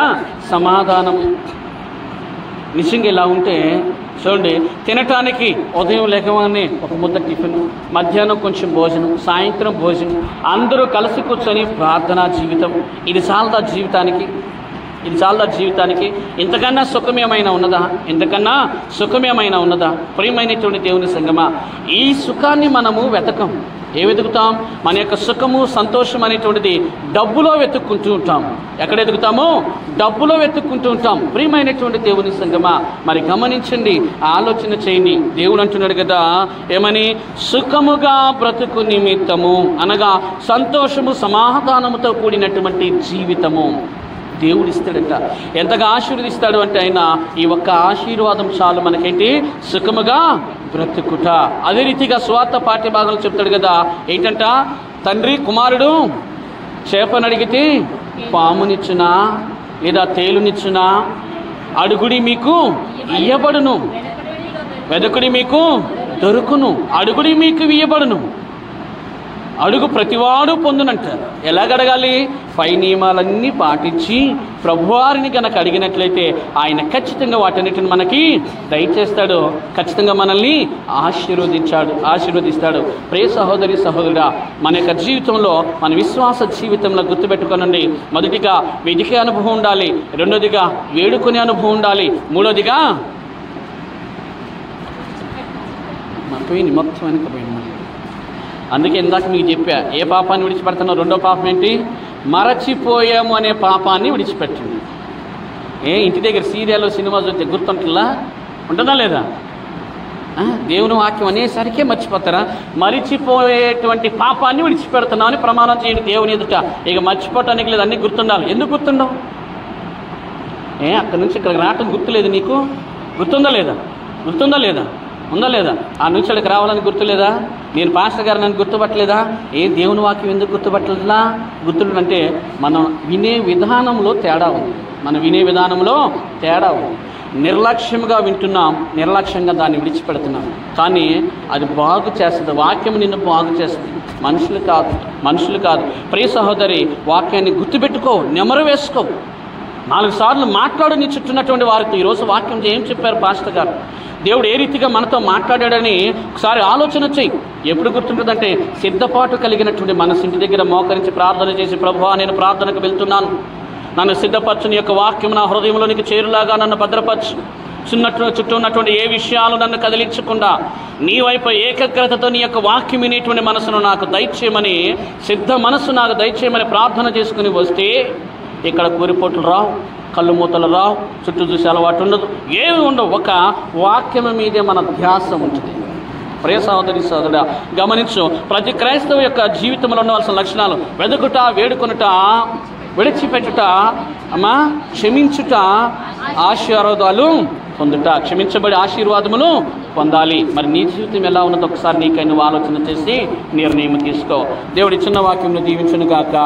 సమాధానము. నిజంగా ఇలా ఉంటే చూడండి, తినటానికి ఉదయం లేకగానే ఒక ముద్ద టిఫిన్, మధ్యాహ్నం కొంచెం భోజనం, సాయంత్రం భోజనం, అందరూ కలిసి కూర్చొని ప్రార్థనా జీవితం. ఇది చాలదా జీవితానికి? ఇది చాలదా జీవితానికి? ఇంతకన్నా సుఖమేమైనా ఉన్నదా? ఇంతకన్నా సుఖమేమైనా ఉన్నదా? ప్రియమైనటువంటి దేవుని సంగమా, ఈ సుఖాన్ని మనము వెతకం. ఏ వెతుకుతాం? మన యొక్క సుఖము, సంతోషం అనేటువంటిది డబ్బులో వెతుక్కుంటూ ఉంటాం. ఎక్కడ వెతుకుతామో? డబ్బులో వెతుక్కుంటూ ఉంటాం. ప్రియమైనటువంటి దేవుని సంగమా, మరి గమనించండి, ఆలోచన చేయండి. దేవుడు అంటున్నాడు కదా, ఏమని? సుఖముగా బ్రతుకు నిమిత్తము, అనగా సంతోషము సమాధానముతో కూడినటువంటి జీవితము దేవుడు ఇస్తాడట. ఎంతగా ఆశీర్వదిస్తాడు అంటే ఆయన ఈ ఒక్క ఆశీర్వాదం చాలు మనకేంటి? సుఖముగా బ్రతుకుట. అదే రీతిగా స్వార్థ పాఠ్య భాగంలో చెప్తాడు కదా, ఏంటంట? తండ్రి కుమారుడు చేపను అడిగితే పామునిచ్చునా లేదా తేలునిచ్చునా? అడుగుడి మీకు ఇయ్యబడును, వెదకుడి మీకు దొరుకును, అడుగుడి మీకు ఇయ్యబడును, అడుగు ప్రతివాడు పొందునంటారు. ఎలాగడగాలి? పై నియమాలన్నీ పాటించి ప్రభువారిని కనుక అడిగినట్లయితే ఆయన ఖచ్చితంగా వాటన్నిటిని మనకి దయచేస్తాడు, ఖచ్చితంగా మనల్ని ఆశీర్వదిస్తాడు. ప్రియ సహోదరి సహోదరుడా, మన యొక్క జీవితంలో, మన విశ్వాస జీవితంలో గుర్తుపెట్టుకోనండి, మొదటిగా వెతికే అనుభవం ఉండాలి, రెండోదిగా వేడుకునే అనుభవం ఉండాలి, మూడోదిగా మొత్తం వెనకపోయింది. అందుకే ఇందాక మీకు చెప్పా, ఏ పాపాన్ని విడిచిపెడుతున్నా? రెండో పాపం ఏంటి? మరచిపోయాము అనే పాపాన్ని విడిచిపెట్టింది. ఇంటి దగ్గర సీరియల్ సినిమా చూస్తే గుర్తుంటుందా? ఉంటుందా లేదా? దేవుని వాక్యం అనేసరికే మర్చిపోతారా? మరిచిపోయేటువంటి పాపాన్ని విడిచిపెడుతున్నావు అని ప్రమాణం చేయండి దేవుని ఎదుట. ఇక మర్చిపోవటానికి లేదు, అన్నీ గుర్తుండాలి. ఎందుకు గుర్తుండవు? అక్కడి నుంచి ఇక్కడికి రావటం గుర్తులేదు నీకు? గుర్తుందా లేదా? గుర్తుందా లేదా? ఉందా లేదా? ఆ నుంచి అక్కడికి రావాలని గుర్తులేదా? నేను పాస్టర్ గారు నన్ను గుర్తుపట్టలేదా? దేవుని వాక్యం ఎందుకు గుర్తుపట్టలేదా? అంటే మనం వినే విధానంలో తేడా ఉంది. మనం వినే విధానంలో తేడా ఉంది. నిర్లక్ష్యంగా వింటున్నాం, నిర్లక్ష్యంగా దాన్ని విడిచిపెడుతున్నాం. కానీ అది బాగు చేస్తుంది, వాక్యం నిన్ను బాగు చేస్తుంది, మనుషులు కాదు. ప్రియ సహోదరి, వాక్యాన్ని గుర్తుపెట్టుకో, నెమరు వేసుకో. 4 సార్లు మాట్లాడు నీ చుట్టూన్నటువంటి వారితో. ఈరోజు వాక్యం ఏం చెప్పారు పాస్టర్ గారు? దేవుడు ఏ రీతిగా మనతో మాట్లాడాడని ఒకసారి ఆలోచన చెయ్యి. ఎప్పుడు గుర్తుంటుందంటే, సిద్ధపాటు కలిగినటువంటి మనసు ఇంటి దగ్గర మోకరించి ప్రార్థన చేసి, ప్రభువా నేను ప్రార్థనకు వెళ్తున్నాను, నన్ను సిద్ధపరచు, నీ యొక్క వాక్యం నా హృదయంలోనికి చేరులాగా నన్ను భద్రపరచు, చుట్టూ ఉన్నటువంటి ఏ విషయాలు నన్ను కదిలించకుండా నీ వైపు ఏకాగ్రతతో నీ యొక్క వాక్యం వినేటువంటి మనసును నాకు దయచేయమని, సిద్ధ మనసు నాకు దయచేయమని ప్రార్థన చేసుకుని వస్తే ఇక్కడ కూరిపోట్లు రావు, కళ్ళు మూతలు రావు, చుట్టూ చూసే అలవాటు ఉండదు, ఏమి ఉండవు. ఒక వాక్యం మీదే మన ధ్యాస ఉంటుంది. ప్రియ సహోదరి సహోదరుడా, గమనించు, ప్రతి క్రైస్తవ యొక్క జీవితంలో ఉండవలసిన లక్షణాలు: వెదుకుట, వేడుకొనుట, విడిచిపెట్టుట, క్షమించుట, ఆశీర్వాదాలు పొందుట. క్షమించబడి ఆశీర్వాదములు పొందాలి. మరి నీ జీవితం ఎలా ఉన్నదో ఒకసారి నీకై నువ్వు ఆలోచన చేసి నిర్ణయం తీసుకో. దేవుడి చిన్న వాక్యం దీవించును గాక.